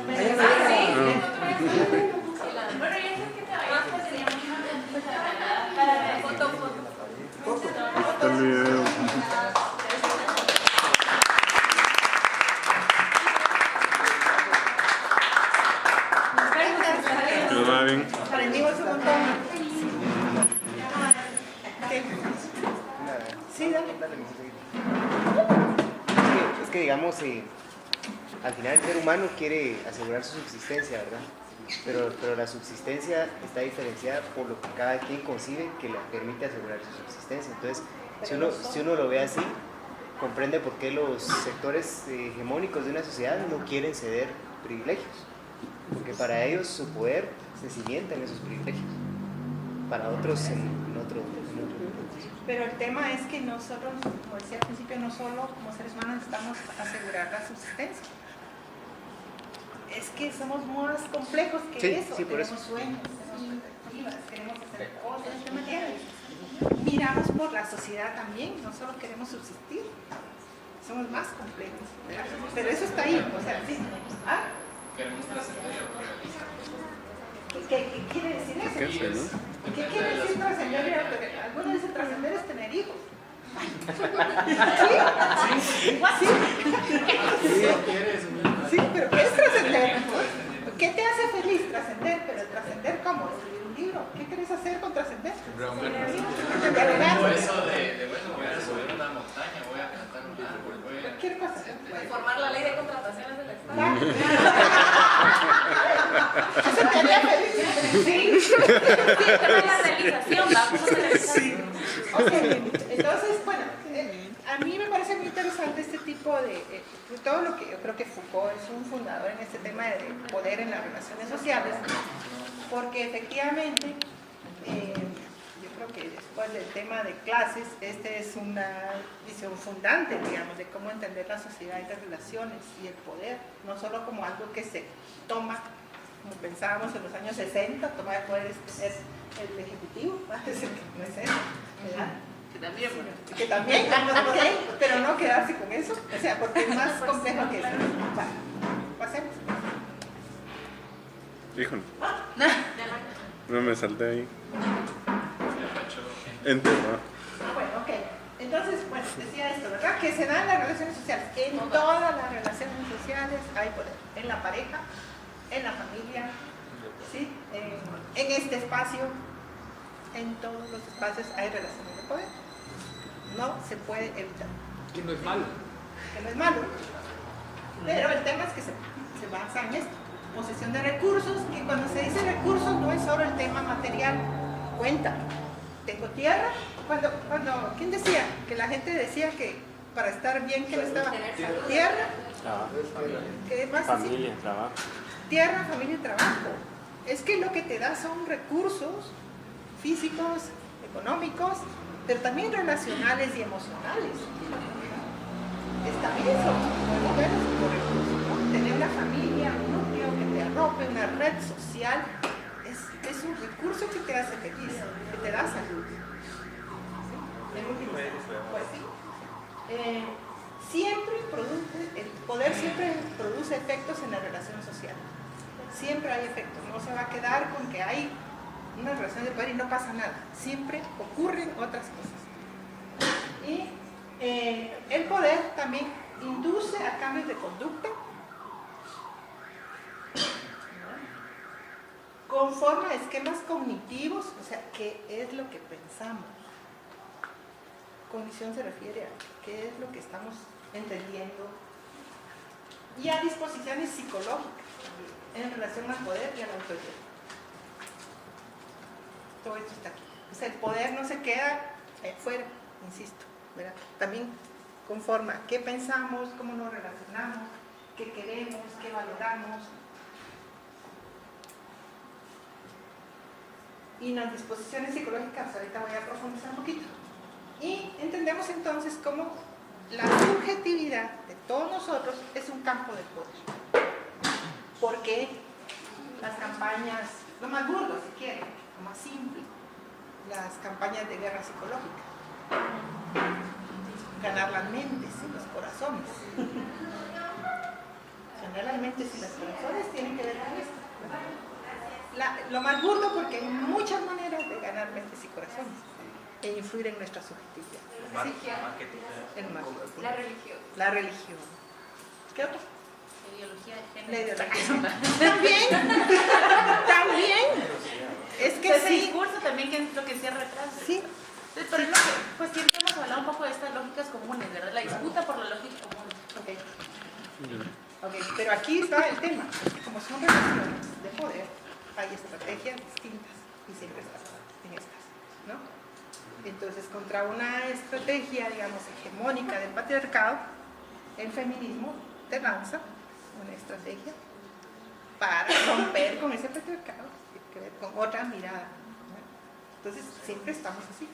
Bueno, ya sé que te vayas, pues sería muy importante para ver Foto. Está el video. Que lo va bien. Aprendimos un montón. Sí, dale. Es que digamos, al final el ser humano quiere asegurar su subsistencia, ¿verdad? Pero la subsistencia está diferenciada por lo que cada quien concibe que le permite asegurar su subsistencia. Entonces, si uno lo ve así, comprende por qué los sectores hegemónicos de una sociedad no quieren ceder privilegios. Porque para ellos su poder se cimienta en esos privilegios. para otros en otro. Pero el tema es que nosotros, como decía al principio, no solo como seres humanos necesitamos asegurar la subsistencia. Es que somos más complejos que Sí, eso. sí, por tenemos sueños, tenemos expectativas, queremos hacer cosas de manera. Miramos por la sociedad también, no solo queremos subsistir. Somos más complejos. Pero eso está ahí, o sea, sí. ¿Ah? Queremos trascender. ¿Qué quiere decir eso? ¿Qué quiere decir trascender? Algunos dicen trascender es tener hijos. Sí, pero ¿qué es trascender? ¿Qué te hace feliz? Trascender, pero trascender ¿cómo? Escribir un libro. ¿Qué querés hacer con trascender? Como eso de bueno, voy a subir una montaña, voy a plantar un árbol, voy a... Cualquier cosa. Reformar la ley de contrataciones del Estado. ¿Eso te haría feliz? Sí. Pero la realización, ¿cómo se realiza? Ok, entonces, bueno, a mí me parece muy interesante este tipo de todo lo que yo creo que Foucault es un fundador en este tema de poder en las relaciones sociales, porque efectivamente yo creo que después del tema de clases, este es una visión fundante, digamos, de cómo entender la sociedad y las relaciones y el poder, no solo como algo que se toma, como pensábamos en los años 60, tomar el poder es tener el ejecutivo, no es eso, ¿verdad? Que también, bueno. Que también, ok, pero no quedarse con eso, o sea, porque es más complejo que eso. Vale, pasemos. Híjole. No me salté ahí. Enterrado. Bueno, ok. Entonces, bueno, decía esto, ¿verdad? Que se dan las relaciones sociales. En todas las relaciones sociales hay poder. En la pareja, en la familia, ¿sí? En este espacio, en todos los espacios hay relaciones de poder. No se puede evitar. Que no es malo. Que no es malo. Pero el tema es que se basa en esto. Posesión de recursos, que cuando se dice recursos no es solo el tema material. Cuenta. Tengo tierra. ¿Quién decía? Que la gente decía que para estar bien, que necesitaba tierra. ¿Qué más? Familia, trabajo. Tierra, familia y trabajo. Es que lo que te da son recursos físicos, económicos, pero también relacionales y emocionales. Está bien, son buenos recursos, ¿no? Tener una familia, un núcleo que te arrope, una red social, es un recurso que te hace feliz, que te da salud. ¿Sí? En última instancia, pues sí. El poder siempre produce efectos en la relación social. Siempre hay efectos, no se va a quedar con que hay una relación de poder y no pasa nada. Siempre ocurren otras cosas. Y el poder también induce a cambios de conducta, conforma esquemas cognitivos, o sea, ¿qué es lo que pensamos? Cognición se refiere a qué es lo que estamos entendiendo, y a disposiciones psicológicas en relación al poder y a la autoridad. Todo esto está aquí. O sea, el poder no se queda afuera, insisto, ¿verdad? También conforma qué pensamos, cómo nos relacionamos, qué queremos, qué valoramos. Y las disposiciones psicológicas, ahorita voy a profundizar un poquito. Y entendemos entonces cómo la subjetividad de todos nosotros es un campo de poder. Porque las campañas, lo más burdo si quieren, lo más simple, las campañas de guerra psicológica, ganar las mentes y los corazones. Ganar las mentes y los corazones tienen que ver con esto, ¿verdad? Lo más burdo porque hay muchas maneras de ganar mentes y corazones e influir en nuestra subjetividad. ¿Sí? El marketing. La religión. ¿Qué otro? La ideología. También. Es que ese sí. discurso también, que es lo que cierra atrás. Sí. Entonces, por eso, pues siempre hemos hablado un poco de estas lógicas comunes, ¿verdad? La disputa por la lógica común. Ok, pero aquí está el tema. Como son relaciones de poder, hay estrategias distintas y siempre están en estas, ¿no? Entonces, contra una estrategia, digamos, hegemónica del patriarcado, el feminismo te lanza una estrategia para romper con ese patriarcado, tiene que ver con otra mirada, ¿no? Entonces, siempre estamos así.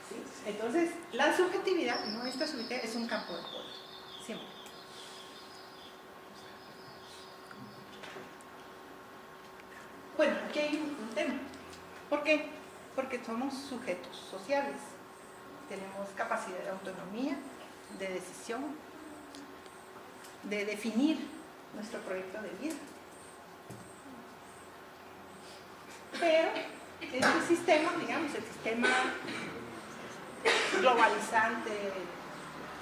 ¿Sí? Entonces, la subjetividad, no esta subjetividad, es un campo de poder. Siempre. Bueno, aquí hay un tema. ¿Por qué? Porque somos sujetos sociales. Tenemos capacidad de autonomía, de decisión, de definir nuestro proyecto de vida. Pero este sistema, digamos, el sistema globalizante,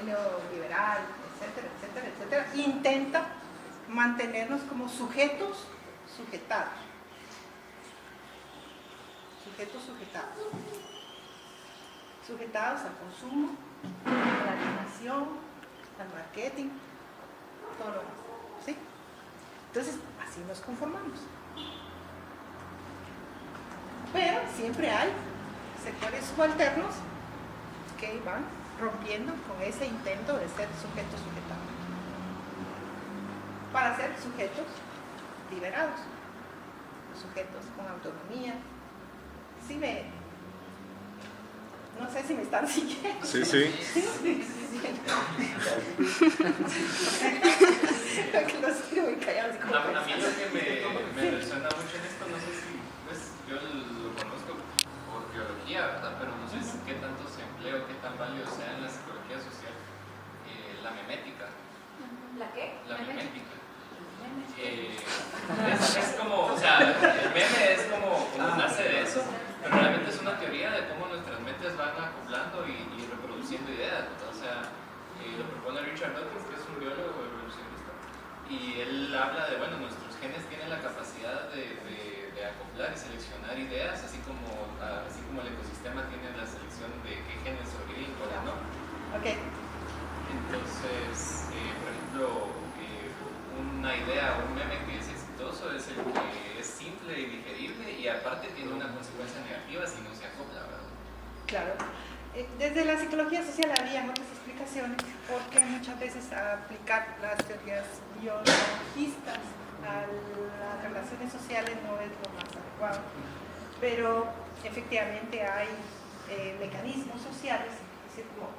neoliberal, etcétera, etcétera, etcétera, intenta mantenernos como sujetos sujetados. Sujetos sujetados. Sujetados al consumo, a la alienación, al marketing, todo lo demás. ¿Sí? Entonces, así nos conformamos. Pero siempre hay sectores subalternos que van rompiendo con ese intento de ser sujetos sujetados para ser sujetos liberados, sujetos con autonomía. Sí no sé si me están siguiendo. Sí, sí. Los quiero muy callados. A mí lo que me resuena mucho en esto, no sé si, pues yo lo conozco por biología, ¿verdad? Pero no sé qué tanto se emplea o qué tan válido sea en la psicología social la memética. ¿La qué? La memética. Es como, o sea, el meme es como nace de eso, pero realmente es una teoría de cómo nuestras mentes van acoplando y reproduciendo ideas, ¿verdad? O sea, lo propone Richard Dawkins, que es un biólogo evolucionista, y él habla de, bueno, nuestros genes tienen la capacidad de acoplar y seleccionar ideas, así como el ecosistema tiene la selección de qué genes sobreviven, cuáles no. Okay. Entonces, por ejemplo, una idea o un meme que es exitoso es el que es simple y digerible y aparte tiene una consecuencia negativa si no se acopla, ¿verdad? Claro. Desde la psicología social había otras explicaciones porque muchas veces aplicar las teorías biologistas a las relaciones sociales no es lo más adecuado. Pero efectivamente hay mecanismos sociales, es decir, como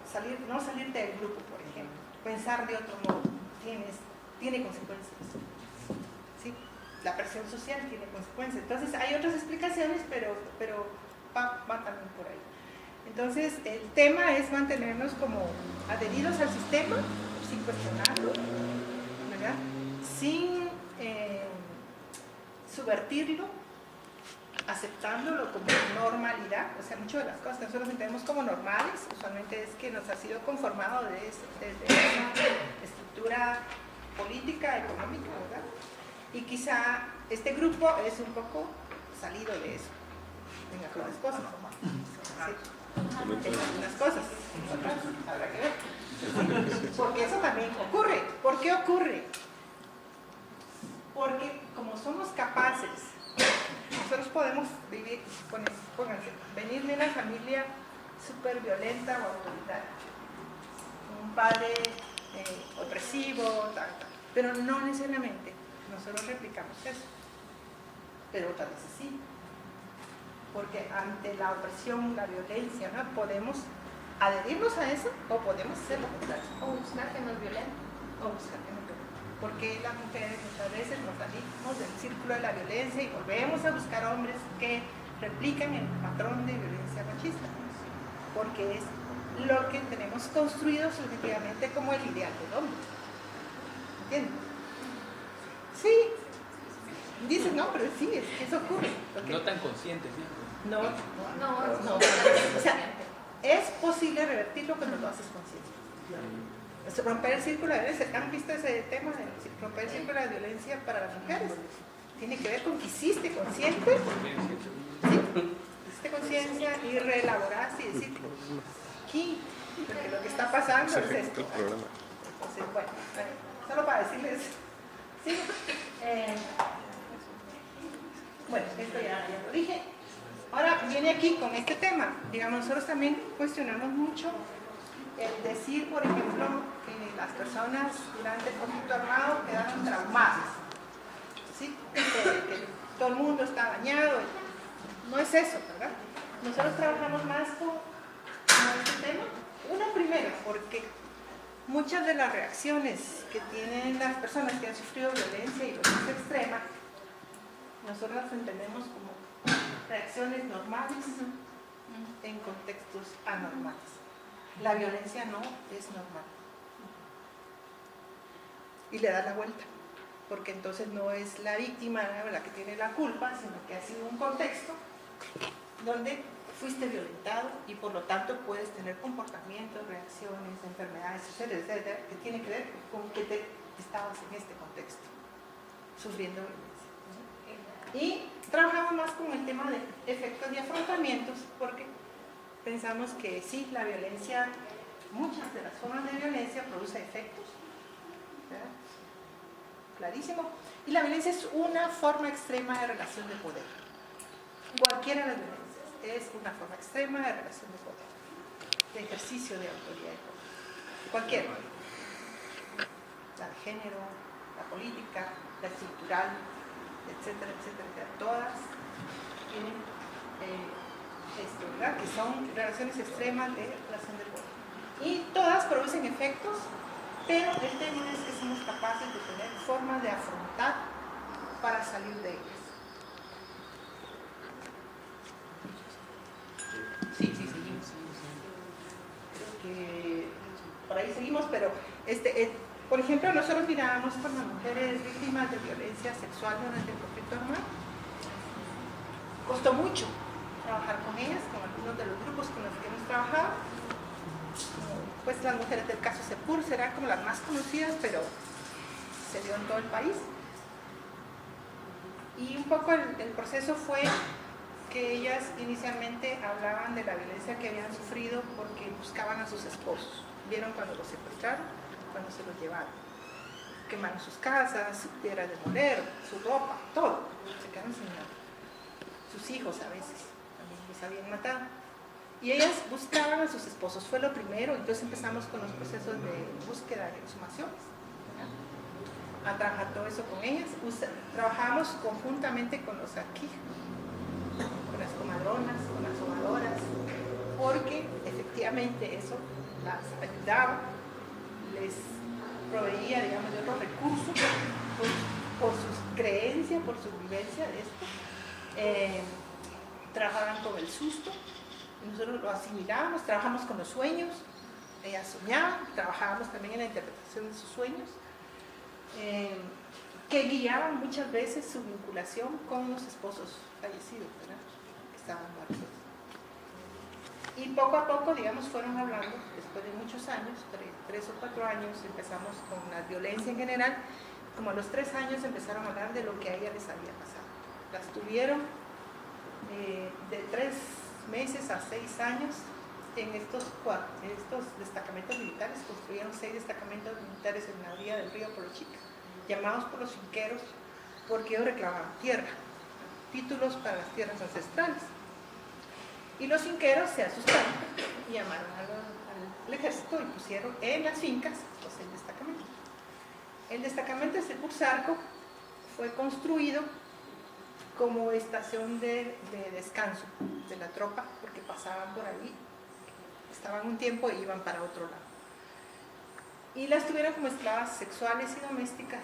no salirte del grupo, por ejemplo, pensar de otro modo, tiene consecuencias. ¿Sí? La presión social tiene consecuencias. Entonces hay otras explicaciones, pero va también por ahí. Entonces el tema es mantenernos como adheridos al sistema, sin cuestionarlo, ¿verdad? Sin subvertirlo, aceptándolo como normalidad. O sea, muchas de las cosas que nosotros entendemos como normales, usualmente es que nos ha sido conformado desde una estructura política, económica, ¿verdad? Y quizá este grupo es un poco salido de eso en algunas cosas. Sí. En algunas cosas. Habrá que ver. Porque eso también ocurre. ¿Por qué ocurre? Porque como somos capaces, nosotros podemos vivir, pónganse, venir de una familia súper violenta o autoritaria. Un padre opresivo, tal. Pero no necesariamente nosotros replicamos eso, pero otras veces sí, porque ante la opresión, la violencia, ¿no? Podemos adherirnos a eso o podemos hacer lo contrario, O buscar que nos violenten. porque las mujeres muchas veces nos salimos del círculo de la violencia y volvemos a buscar hombres que replican el patrón de violencia machista, porque es lo que tenemos construido subjetivamente como el ideal del hombre. ¿Entiendes? Sí. Dices, no, pero sí, es que eso ocurre. No tan conscientes, ¿sí? No. No. O sea, es posible revertirlo cuando lo haces consciente. Es romper el círculo de violencia. ¿Han visto ese tema de romper el círculo de violencia para las mujeres? Tiene que ver con que hiciste consciente. ¿Sí? Hiciste conciencia y reelaboraste y decir, aquí, porque lo que está pasando es esto. Entonces, bueno, solo para decirles, ¿sí? Bueno, esto ya lo dije. Ahora viene aquí con este tema. Digamos, nosotros también cuestionamos mucho el decir, por ejemplo, que las personas durante el conflicto armado quedaron traumadas. ¿Sí? Que todo el mundo está dañado. no es eso, ¿verdad? Nosotros trabajamos más con este tema. Uno primero, porque muchas de las reacciones que tienen las personas que han sufrido violencia y violencia extrema, nosotros las entendemos como reacciones normales en contextos anormales. La violencia no es normal. Y le da la vuelta, porque entonces no es la víctima la que tiene la culpa, sino que ha sido un contexto donde fuiste violentado y por lo tanto puedes tener comportamientos, reacciones, enfermedades, etcétera, etcétera, que tiene que ver con que te estabas en este contexto, sufriendo violencia. Y trabajamos más con el tema de efectos y afrontamientos, porque pensamos que sí, la violencia, muchas de las formas de violencia produce efectos, ¿verdad? Clarísimo. Y la violencia es una forma extrema de relación de poder. Cualquiera de las violencias es una forma extrema de relación de poder, de ejercicio de autoridad y poder. Cualquiera. La de género, la política, la estructural, etcétera, etcétera, etcétera. Todas tienen esto, ¿verdad? Que son relaciones extremas de relación de poder. Y todas producen efectos, pero el tema es que somos capaces de tener formas de afrontar para salir de ellas. Sí, seguimos. Creo que por ahí seguimos, pero por ejemplo, nosotros mirábamos con las mujeres víctimas de violencia sexual durante el conflicto armado. Costó mucho trabajar con ellas, con algunos de los grupos con los que hemos trabajado. Pues las mujeres del caso Sepur serán como las más conocidas, pero se dio en todo el país. Y un poco el proceso fue que ellas inicialmente hablaban de la violencia que habían sufrido porque buscaban a sus esposos. Vieron cuando los secuestraron, cuando se los llevaron. Quemaron sus casas, su piedra de moler, su ropa, todo. Se quedaron sin nada. Sus hijos a veces también los habían matado. Y ellas buscaban a sus esposos, fue lo primero. Entonces empezamos con los procesos de búsqueda de exhumaciones, a trabajar todo eso con ellas. Trabajamos conjuntamente con los aquí, con las comadronas, con las sobadoras, porque efectivamente eso las ayudaba, les proveía, digamos, de otros recursos por sus creencias, por su vivencia de esto. Trabajaban con el susto, nosotros lo asimilábamos, trabajamos con los sueños, ellas soñaban, trabajábamos también en la interpretación de sus sueños, que guiaban muchas veces su vinculación con los esposos fallecidos, ¿verdad? Que estaban muertos. Y poco a poco, digamos, fueron hablando, después de muchos años, 3 o 4 años, empezamos con la violencia en general. Como a los 3 años empezaron a hablar de lo que a ella les había pasado. Las tuvieron de 3 meses a 6 años en estos destacamentos militares. Construyeron 6 destacamentos militares en la orilla del río Polochica, llamados por los finqueros porque ellos reclamaban tierra, títulos para las tierras ancestrales. Y los finqueros se asustaron y llamaron al ejército y pusieron en las fincas los 6 destacamentos. El destacamento de Securzarco fue construido como estación de descanso de la tropa, porque pasaban por ahí, estaban un tiempo e iban para otro lado. Y las tuvieron como esclavas sexuales y domésticas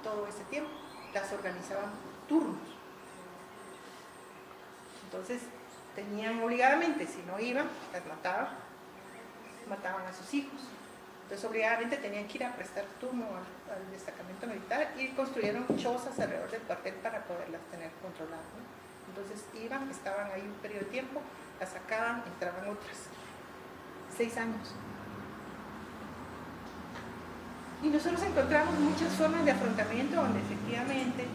todo ese tiempo. Las organizaban turnos. Entonces tenían obligadamente, si no iban, las mataban a sus hijos. Entonces obligadamente tenían que ir a prestar turno al destacamento militar y construyeron chozas alrededor del cuartel para poderlas tener controladas, ¿no? Entonces iban, estaban ahí un periodo de tiempo, las sacaban, entraban otras. 6 años. Y nosotros encontramos muchas formas de afrontamiento donde efectivamente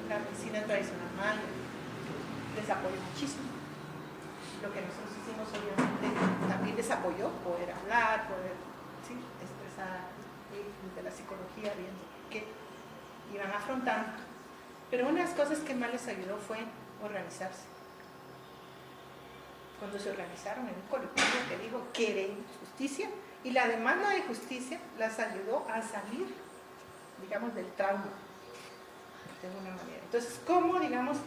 la medicina tradicional maya les apoyó muchísimo. Lo que nosotros hicimos obviamente también les apoyó poder hablar, poder expresar de la psicología, viendo qué iban afrontando. Pero una de las cosas que más les ayudó fue organizarse. Cuando se organizaron en un colectivo que dijo queremos justicia, y la demanda de justicia las ayudó a salir, digamos, del trauma de alguna manera. Entonces, ¿cómo, digamos,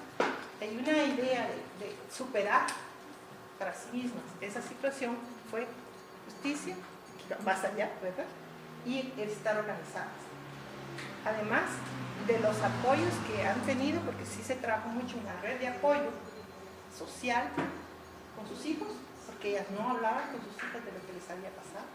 hay una idea de superar para sí mismas esa situación, fue justicia, más allá, ¿verdad? Y estar organizadas. Además de los apoyos que han tenido, porque sí se trabajó mucho en la red de apoyo social con sus hijos, porque ellas no hablaban con sus hijas de lo que les había pasado,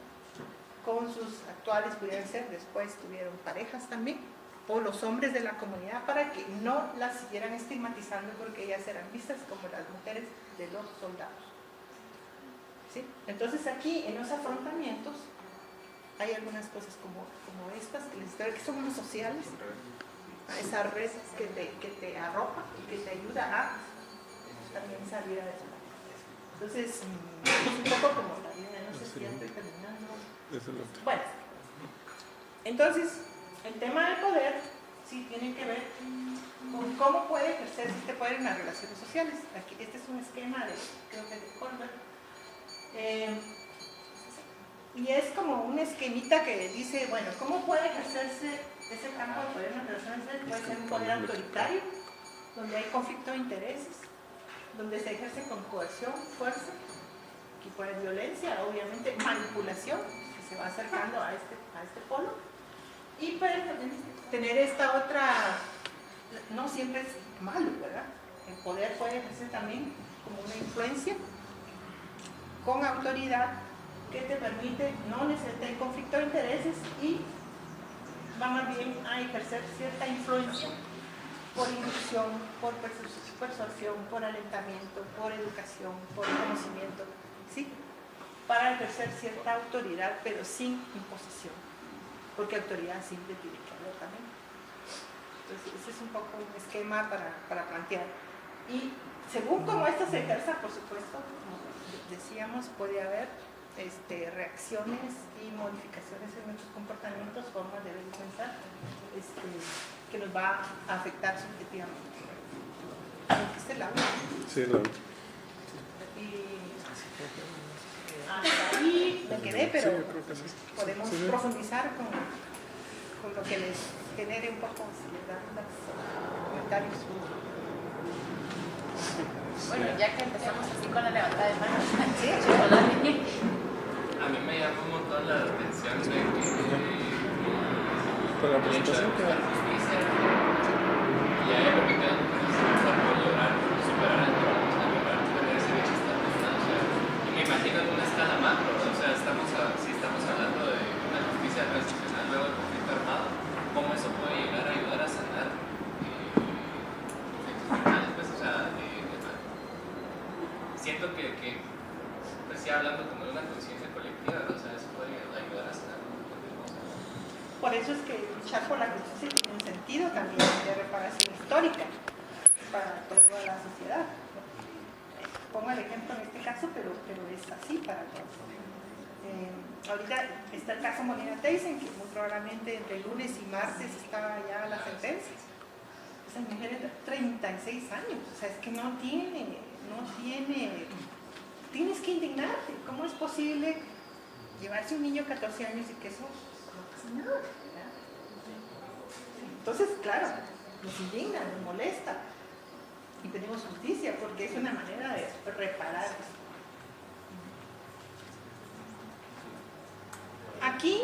con sus actuales, pudieran ser, después tuvieron parejas también, o los hombres de la comunidad, para que no las siguieran estigmatizando porque ellas eran vistas como las mujeres de los soldados. ¿Sí? Entonces aquí, en los afrontamientos, hay algunas cosas como estas, que les digo que son unos sociales, a esa red que te arropa y que te ayuda a también salir adelante. Entonces, es un poco como la vida, no sé si ya estoy terminando. Bueno, entonces, el tema del poder sí tiene que ver con cómo puede ejercerse este poder en las relaciones sociales. Aquí, este es un esquema de, creo que de Colbert. Y es como un esquemita que dice, bueno, ¿cómo puede ejercerse ese campo de poder en las relaciones sociales? Puede ser un poder autoritario, donde hay conflicto de intereses, donde se ejerce con coerción, fuerza, aquí puede haber violencia, obviamente manipulación, que se va acercando a este polo, y puede tener esta otra, no siempre es malo, ¿verdad? El poder puede ejercer también como una influencia con autoridad que te permite no necesitar conflicto de intereses y va más bien a ejercer cierta influencia por inducción, por persuasión, por alentamiento, por educación, por conocimiento, ¿sí? Para ejercer cierta autoridad, pero sin imposición, porque autoridad siempre tiene que haber también. Entonces, ese es un poco un esquema para plantear. Y según cómo esto se ejerza, por supuesto, como decíamos, puede haber reacciones y modificaciones en nuestros comportamientos, formas de ver y pensar, que nos va a afectar subjetivamente. ¿Este es el audio? Sí, no. Y hasta ahí me quedé, pero podemos profundizar con lo que les genere un poco, si les dan los comentarios. Bueno, ya que empezamos así con la levantada de manos, a mí me llama un montón la atención de que Para la el hecho de presentación buscar justicia y haya permitido por lograr superar el problema, lograr tener ese hecho estatal. O sea, y me imagino en una escala macro, ¿no? O sea, si estamos hablando de una justicia transicional luego del conflicto armado, ¿cómo eso puede llegar a ayudar a sanar conflictos finales? Pues, o sea, siento que pues ya hablando como de una conciencia colectiva, ¿no? O sea, eso puede ayudar a sanar un montón de cosas. Por eso es que luchar por la justicia tiene un sentido también de reparación histórica para toda la sociedad. Pongo el ejemplo en este caso, pero es así para todos. Ahorita está el caso Molina Thyssen, que muy probablemente entre lunes y martes estaba ya la sentencia. Esa mujer es de 36 años, o sea, es que no tiene, tienes que indignarte. ¿Cómo es posible llevarse un niño de 14 años y que eso no pasa nada? ¿Verdad? Entonces, claro, nos indigna, nos molesta y pedimos justicia porque es una manera de reparar esto. Aquí,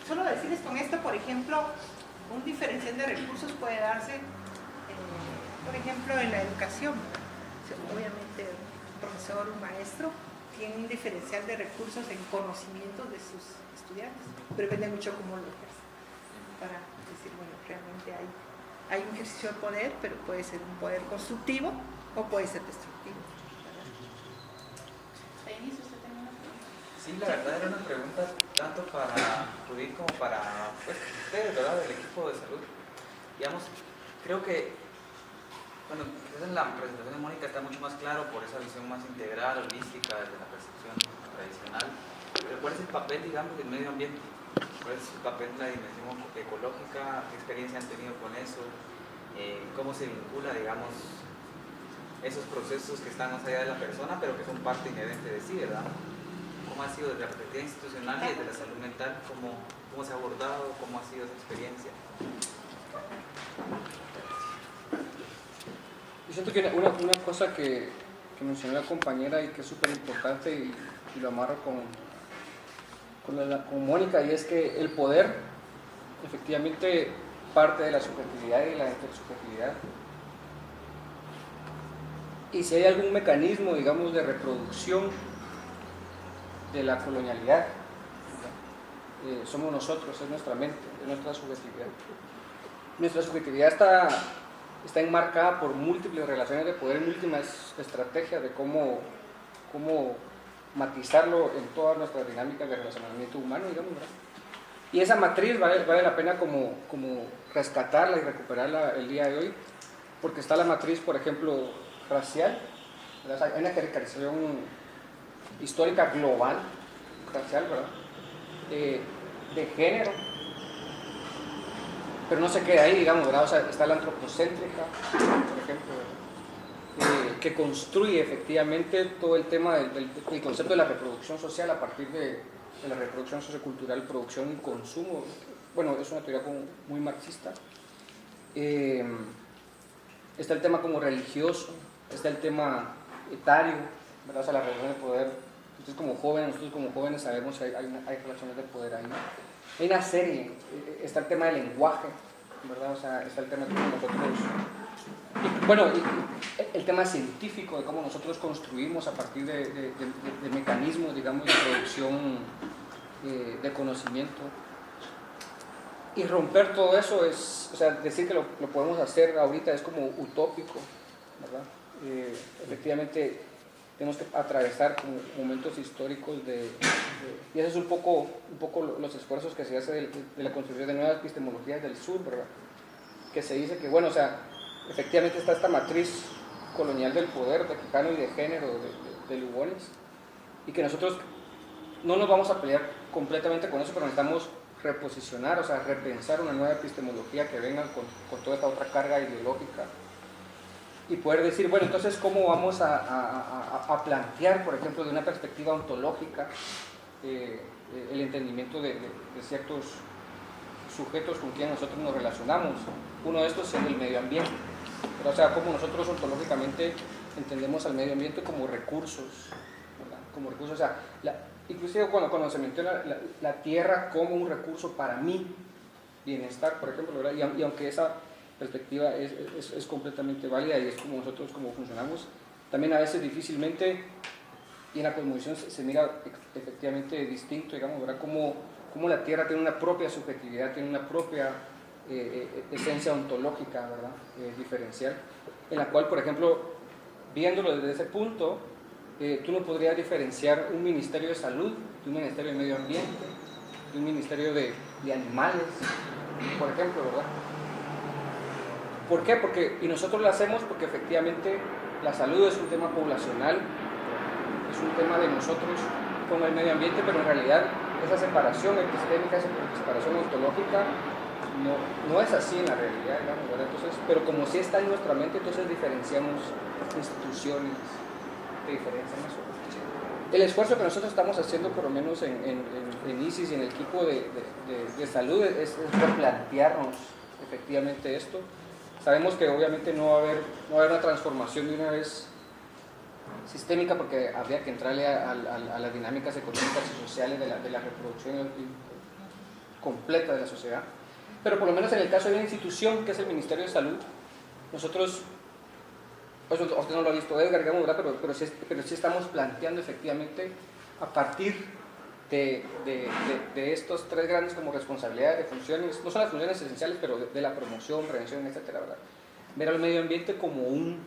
solo decirles con esto, por ejemplo, un diferencial de recursos puede darse, por ejemplo, en la educación. Obviamente, un profesor, un maestro, tiene un diferencial de recursos en conocimientos de sus estudiantes, pero depende mucho cómo lo ejerce, para decir, bueno, realmente hay un ejercicio de poder, pero puede ser un poder constructivo o puede ser destructivo. Sí, la verdad era una pregunta tanto para Judith como para ustedes, ¿verdad? Del equipo de salud. Digamos, creo que, bueno, en la presentación de Mónica está mucho más claro por esa visión más integral, holística, desde la percepción tradicional. Pero ¿cuál es el papel, digamos, del medio ambiente? ¿Cuál es el papel de la dimensión ecológica? ¿Qué experiencia han tenido con eso? ¿Cómo se vincula, digamos, esos procesos que están más allá de la persona, pero que son parte inherente de sí, ¿verdad? ¿Cómo ha sido desde la perspectiva institucional y desde la salud mental? ¿Cómo se ha abordado? ¿Cómo ha sido esa experiencia? Yo siento que una cosa que mencionó la compañera y que es súper importante y lo amarro con Mónica, y es que el poder efectivamente parte de la subjetividad y de la intersubjetividad. Y si hay algún mecanismo, digamos, de reproducción de la colonialidad, somos nosotros, es nuestra mente, es nuestra subjetividad. Nuestra subjetividad está enmarcada por múltiples relaciones de poder, múltiples estrategias de cómo matizarlo en todas nuestras dinámicas de relacionamiento humano, digamos, ¿verdad? Y esa matriz vale la pena como rescatarla y recuperarla el día de hoy, porque está la matriz, por ejemplo, racial, ¿verdad? Hay una caracterización histórica global, racial, ¿verdad? De género, pero no se queda ahí, digamos, ¿verdad? O sea, está la antropocéntrica, por ejemplo, que construye efectivamente todo el tema del concepto de la reproducción social a partir de la reproducción sociocultural, producción y consumo. Bueno, es una teoría como muy marxista. Está el tema como religioso, está el tema etario, ¿verdad? O sea, la relación de poder. Ustedes como jóvenes, nosotros como jóvenes sabemos que hay relaciones de poder ahí, ¿no? Hay una serie, está el tema del lenguaje, ¿verdad? O sea, está el tema de cómo nosotros, el tema científico, de cómo nosotros construimos a partir de mecanismos, digamos, de producción de conocimiento. Y romper todo eso es, o sea, decir que lo podemos hacer ahorita es como utópico, ¿verdad? Efectivamente, tenemos que atravesar como momentos históricos y eso es un poco los esfuerzos que se hace de la construcción de nuevas epistemologías del sur, ¿verdad? Que se dice que, bueno, o sea, efectivamente está esta matriz colonial del poder, de Quijano y de género, de Lugones, y que nosotros no nos vamos a pelear completamente con eso, pero necesitamos reposicionar, o sea, repensar una nueva epistemología que venga con toda esta otra carga ideológica y poder decir, bueno, entonces, ¿cómo vamos a plantear, por ejemplo, de una perspectiva ontológica el entendimiento de ciertos sujetos con quienes nosotros nos relacionamos? Uno de estos es el medio ambiente, pero, o sea, cómo nosotros ontológicamente entendemos al medio ambiente como recursos, ¿verdad? Como recursos, o sea, inclusive cuando se menciona la tierra como un recurso para mi bienestar, por ejemplo, ¿verdad? Y aunque esa perspectiva es completamente válida y es como nosotros como funcionamos, también a veces difícilmente, y en la cosmovisión se mira efectivamente distinto, digamos, ¿verdad? Como la tierra tiene una propia subjetividad, tiene una propia esencia ontológica, ¿verdad? Diferencial, en la cual, por ejemplo, viéndolo desde ese punto, tú no podrías diferenciar un ministerio de salud de un ministerio de medio ambiente, de un ministerio de animales, por ejemplo, ¿verdad? ¿Por qué? Y nosotros lo hacemos porque efectivamente la salud es un tema poblacional, es un tema de nosotros con el medio ambiente, pero en realidad esa separación epistémica, esa separación ontológica no es así en la realidad, digamos, ¿verdad? Entonces, pero como sí está en nuestra mente, entonces diferenciamos instituciones que diferencian eso. El esfuerzo que nosotros estamos haciendo, por lo menos en ISIS y en el equipo de salud, es replantearnos efectivamente esto. Sabemos que obviamente no va a haber una transformación de una vez sistémica, porque habría que entrarle a las dinámicas económicas y sociales de la reproducción completa de la sociedad. Pero por lo menos en el caso de una institución que es el Ministerio de Salud, nosotros, pues usted no lo ha visto Edgar, digamos, ¿verdad? Pero sí estamos planteando efectivamente a partir de estos tres grandes como responsabilidades de funciones, no son las funciones esenciales, pero de la promoción, prevención, etcétera, ¿verdad? Ver al medio ambiente como un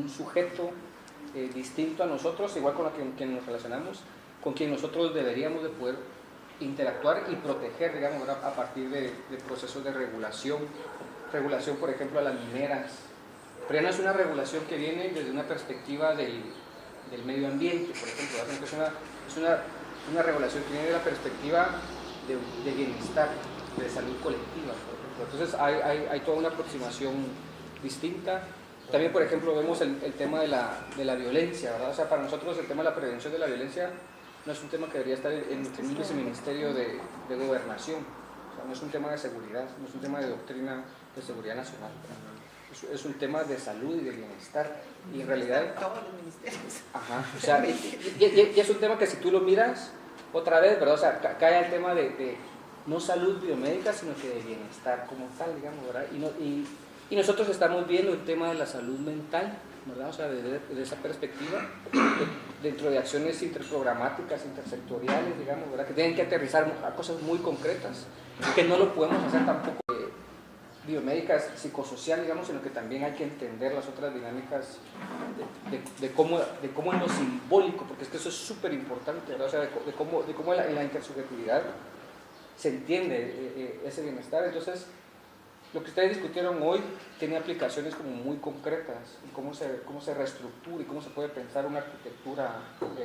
sujeto distinto a nosotros, igual con quien nos relacionamos, con quien nosotros deberíamos de poder interactuar y proteger, digamos, ¿verdad? A partir de procesos de regulación, por ejemplo, a las mineras. Pero ya no es una regulación que viene desde una perspectiva del medio ambiente, por ejemplo, es una regulación que viene de la perspectiva de bienestar, de salud colectiva, por ejemplo. Entonces hay toda una aproximación distinta. También, por ejemplo, vemos el tema de la violencia, ¿verdad? O sea, para nosotros el tema de la prevención de la violencia no es un tema que debería estar en el Ministerio de Gobernación. O sea, no es un tema de seguridad, no es un tema de doctrina de seguridad nacional. Es un tema de salud y de bienestar, y en realidad... Todos los ministerios. Ajá, o sea, y es un tema que si tú lo miras otra vez, ¿verdad? O sea, cae el tema de no salud biomédica, sino que de bienestar como tal, digamos, ¿verdad? Y nosotros estamos viendo el tema de la salud mental, ¿verdad? O sea, desde esa perspectiva, dentro de acciones interprogramáticas, intersectoriales, digamos, ¿verdad? Que tienen que aterrizar a cosas muy concretas, que no lo podemos hacer tampoco biomédicas, psicosocial, digamos, sino que también hay que entender las otras dinámicas de cómo en lo simbólico, porque es que eso es súper importante, ¿verdad? O sea, de cómo en la intersubjetividad se entiende ese bienestar. Entonces, lo que ustedes discutieron hoy tiene aplicaciones como muy concretas, y cómo se reestructura y cómo se puede pensar una arquitectura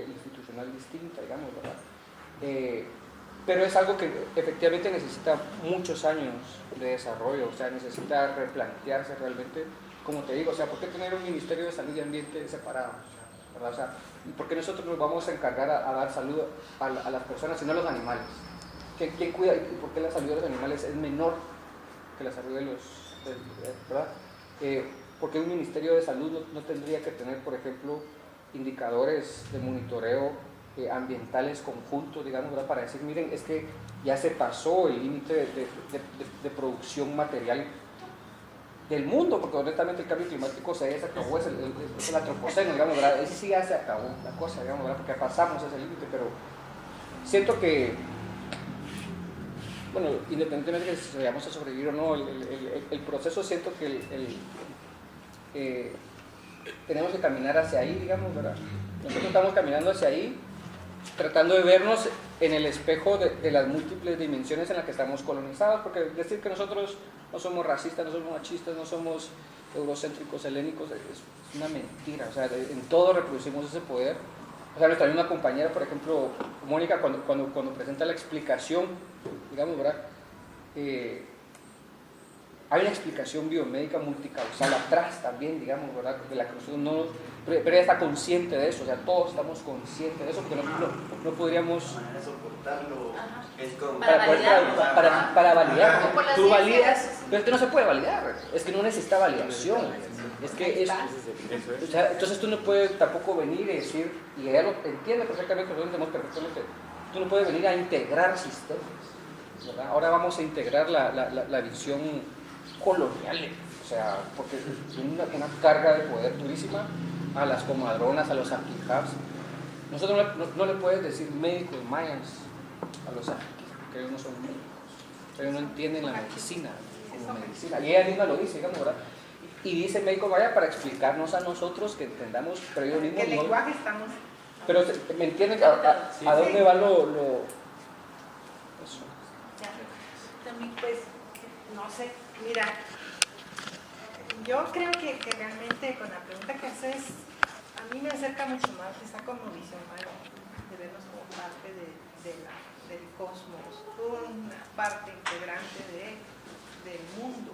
institucional distinta, digamos, ¿verdad? Pero es algo que efectivamente necesita muchos años de desarrollo, o sea, necesita replantearse realmente, como te digo, o sea, ¿por qué tener un Ministerio de Salud y Ambiente separado? ¿Verdad? O sea, ¿por qué nosotros nos vamos a encargar a dar salud a las personas y no a los animales? ¿Quién cuida y por qué la salud de los animales es menor que la salud de los... ¿verdad? ¿Por qué un Ministerio de Salud no tendría que tener, por ejemplo, indicadores de monitoreo ambientales conjuntos, digamos, ¿verdad? Para decir, miren, es que ya se pasó el límite de producción material del mundo, porque honestamente el cambio climático se acabó, es el antropoceno, digamos, ¿verdad? Ese sí ya se acabó la cosa, digamos, ¿verdad? Porque pasamos ese límite, pero siento que, bueno, independientemente de si vayamos a sobrevivir o no, el proceso, siento que tenemos que caminar hacia ahí, digamos, ¿verdad? Nosotros estamos caminando hacia ahí, tratando de vernos en el espejo de las múltiples dimensiones en las que estamos colonizados, porque decir que nosotros no somos racistas, no somos machistas, no somos eurocéntricos, helénicos, es una mentira. O sea, en todo reproducimos ese poder. O sea, nuestra misma compañera, por ejemplo, Mónica, cuando presenta la explicación, digamos, ¿verdad? Hay una explicación biomédica multicausal atrás también, digamos, ¿verdad? De la que nosotros no... Pero ella está consciente de eso, o sea, todos estamos conscientes de eso, porque no podríamos... Para validar. Tú validas, pero es que no se puede validar, es que no necesita validación. Es que o sea, entonces tú no puedes tampoco venir y decir, y ella lo entiende perfectamente, nosotros entendemos perfectamente, tú no puedes venir a integrar sistemas, ¿verdad? Ahora vamos a integrar la visión colonial, o sea, porque es una carga de poder durísima a las comadronas, a los arquijabs. Nosotros no le puedes decir médicos mayas a los arquijabs, porque ellos no son médicos, ellos no entienden la medicina como medicina, y ella misma lo dice, digamos, ¿verdad? Y dice médico maya para explicarnos a nosotros que entendamos, pero ellos mismos ¿qué lenguaje estamos? Pero ¿me entienden a dónde va lo eso? También, pues, no sé, mira, yo creo que realmente con la pregunta que haces, a mí me acerca mucho más esa cosmovisión, de vernos como parte del cosmos, una parte integrante del mundo.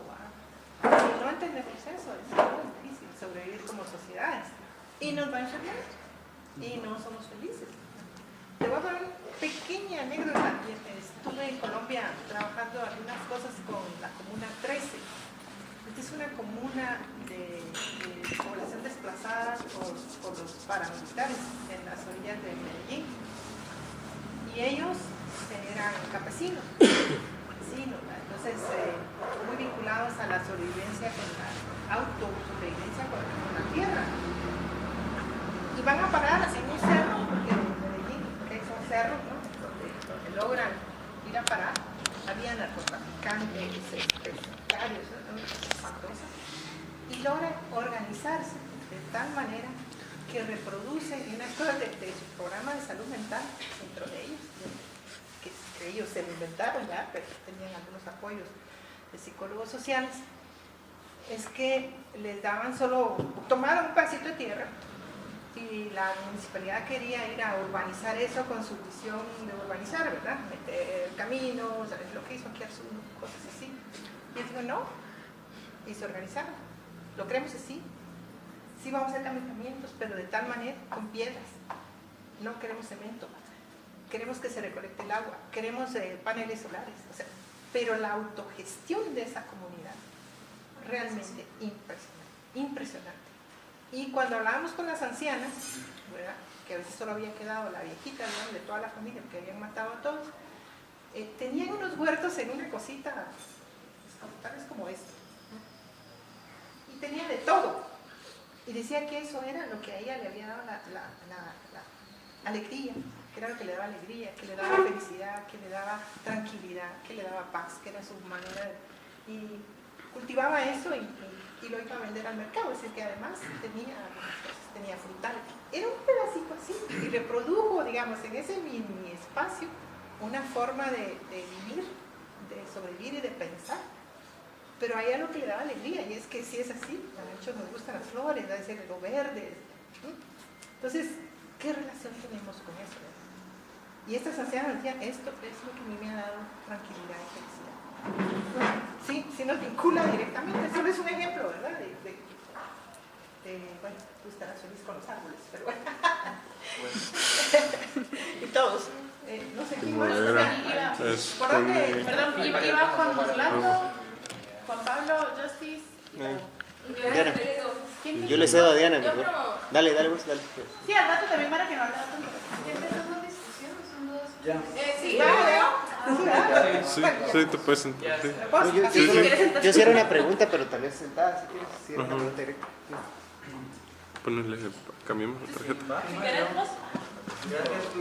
Si no entendemos eso, es muy difícil sobrevivir como sociedades y nos va a enfermar y no somos felices. Te voy a dar una pequeña anécdota. Estuve en Colombia trabajando algunas cosas con la Comuna 13. Esta es una comuna de población desplazada por los paramilitares en las orillas de Medellín. Y ellos eran campesinos, entonces muy vinculados a la sobrevivencia con la autosobrevivencia con la tierra. Y van a parar en un cerro, porque en Medellín es un cerro, ¿no? donde logran ir a parar. Había narcotraficantes, sectarios, espantosas, y logran organizarse de tal manera que reproducen unas cosas de su programa de salud mental dentro de ellos, que ellos se lo inventaron ya, pero tenían algunos apoyos de psicólogos sociales. Es que les daban tomaron un pedacito de tierra y la municipalidad quería ir a urbanizar eso con su visión de urbanizar, ¿verdad? Meter caminos, lo que hizo aquí al sur, cosas así. Y ellos dijeron, no, y se organizaron. Lo queremos así. Sí vamos a hacer cambiamientos, pero de tal manera, con piedras. No queremos cemento. Queremos que se recolecte el agua. Queremos paneles solares. O sea, pero la autogestión de esa comunidad realmente impresionante. Y cuando hablábamos con las ancianas, ¿verdad?, que a veces solo había quedado la viejita, ¿verdad?, de toda la familia, porque habían matado a todos, tenían unos huertos en una cosita, tal vez como esto, ¿no? Y tenía de todo. Y decía que eso era lo que a ella le había dado la alegría, que era lo que le daba alegría, que le daba felicidad, que le daba tranquilidad, que le daba paz, que era su manera de... Y cultivaba eso y lo iba a vender al mercado, es decir, que además tenía frutales. Era un pedacito así y reprodujo, digamos, en ese mini espacio una forma de vivir, de sobrevivir y de pensar. Pero a ella lo que le daba alegría, y es que si es así, a muchos nos gustan las flores, es decir, lo verde. Entonces, ¿qué relación tenemos con eso? Y estas ancianas decían, esto es lo que a mí me ha dado tranquilidad y felicidad. Sí nos vincula directamente, solo es un ejemplo, ¿verdad? Bueno, tú estarás feliz con los árboles, pero bueno. Y todos. No sé quién más. ¿Por dónde? Perdón, iba Juan Orlando, Juan Pablo, Justice. Diana. Yo le cedo a Diana, mejor. Dale, vos, dale. Sí, al rato también para que no hable tanto. ¿Son dos discusiones? ¿Son dos? Ya. Sí, te puedes sentar. Sí. Yo hiciera una pregunta, pero tal vez sentada, si quieres. Sí, una pregunta directa. Ponerle, cambiamos la tarjeta. Si queremos. Gracias,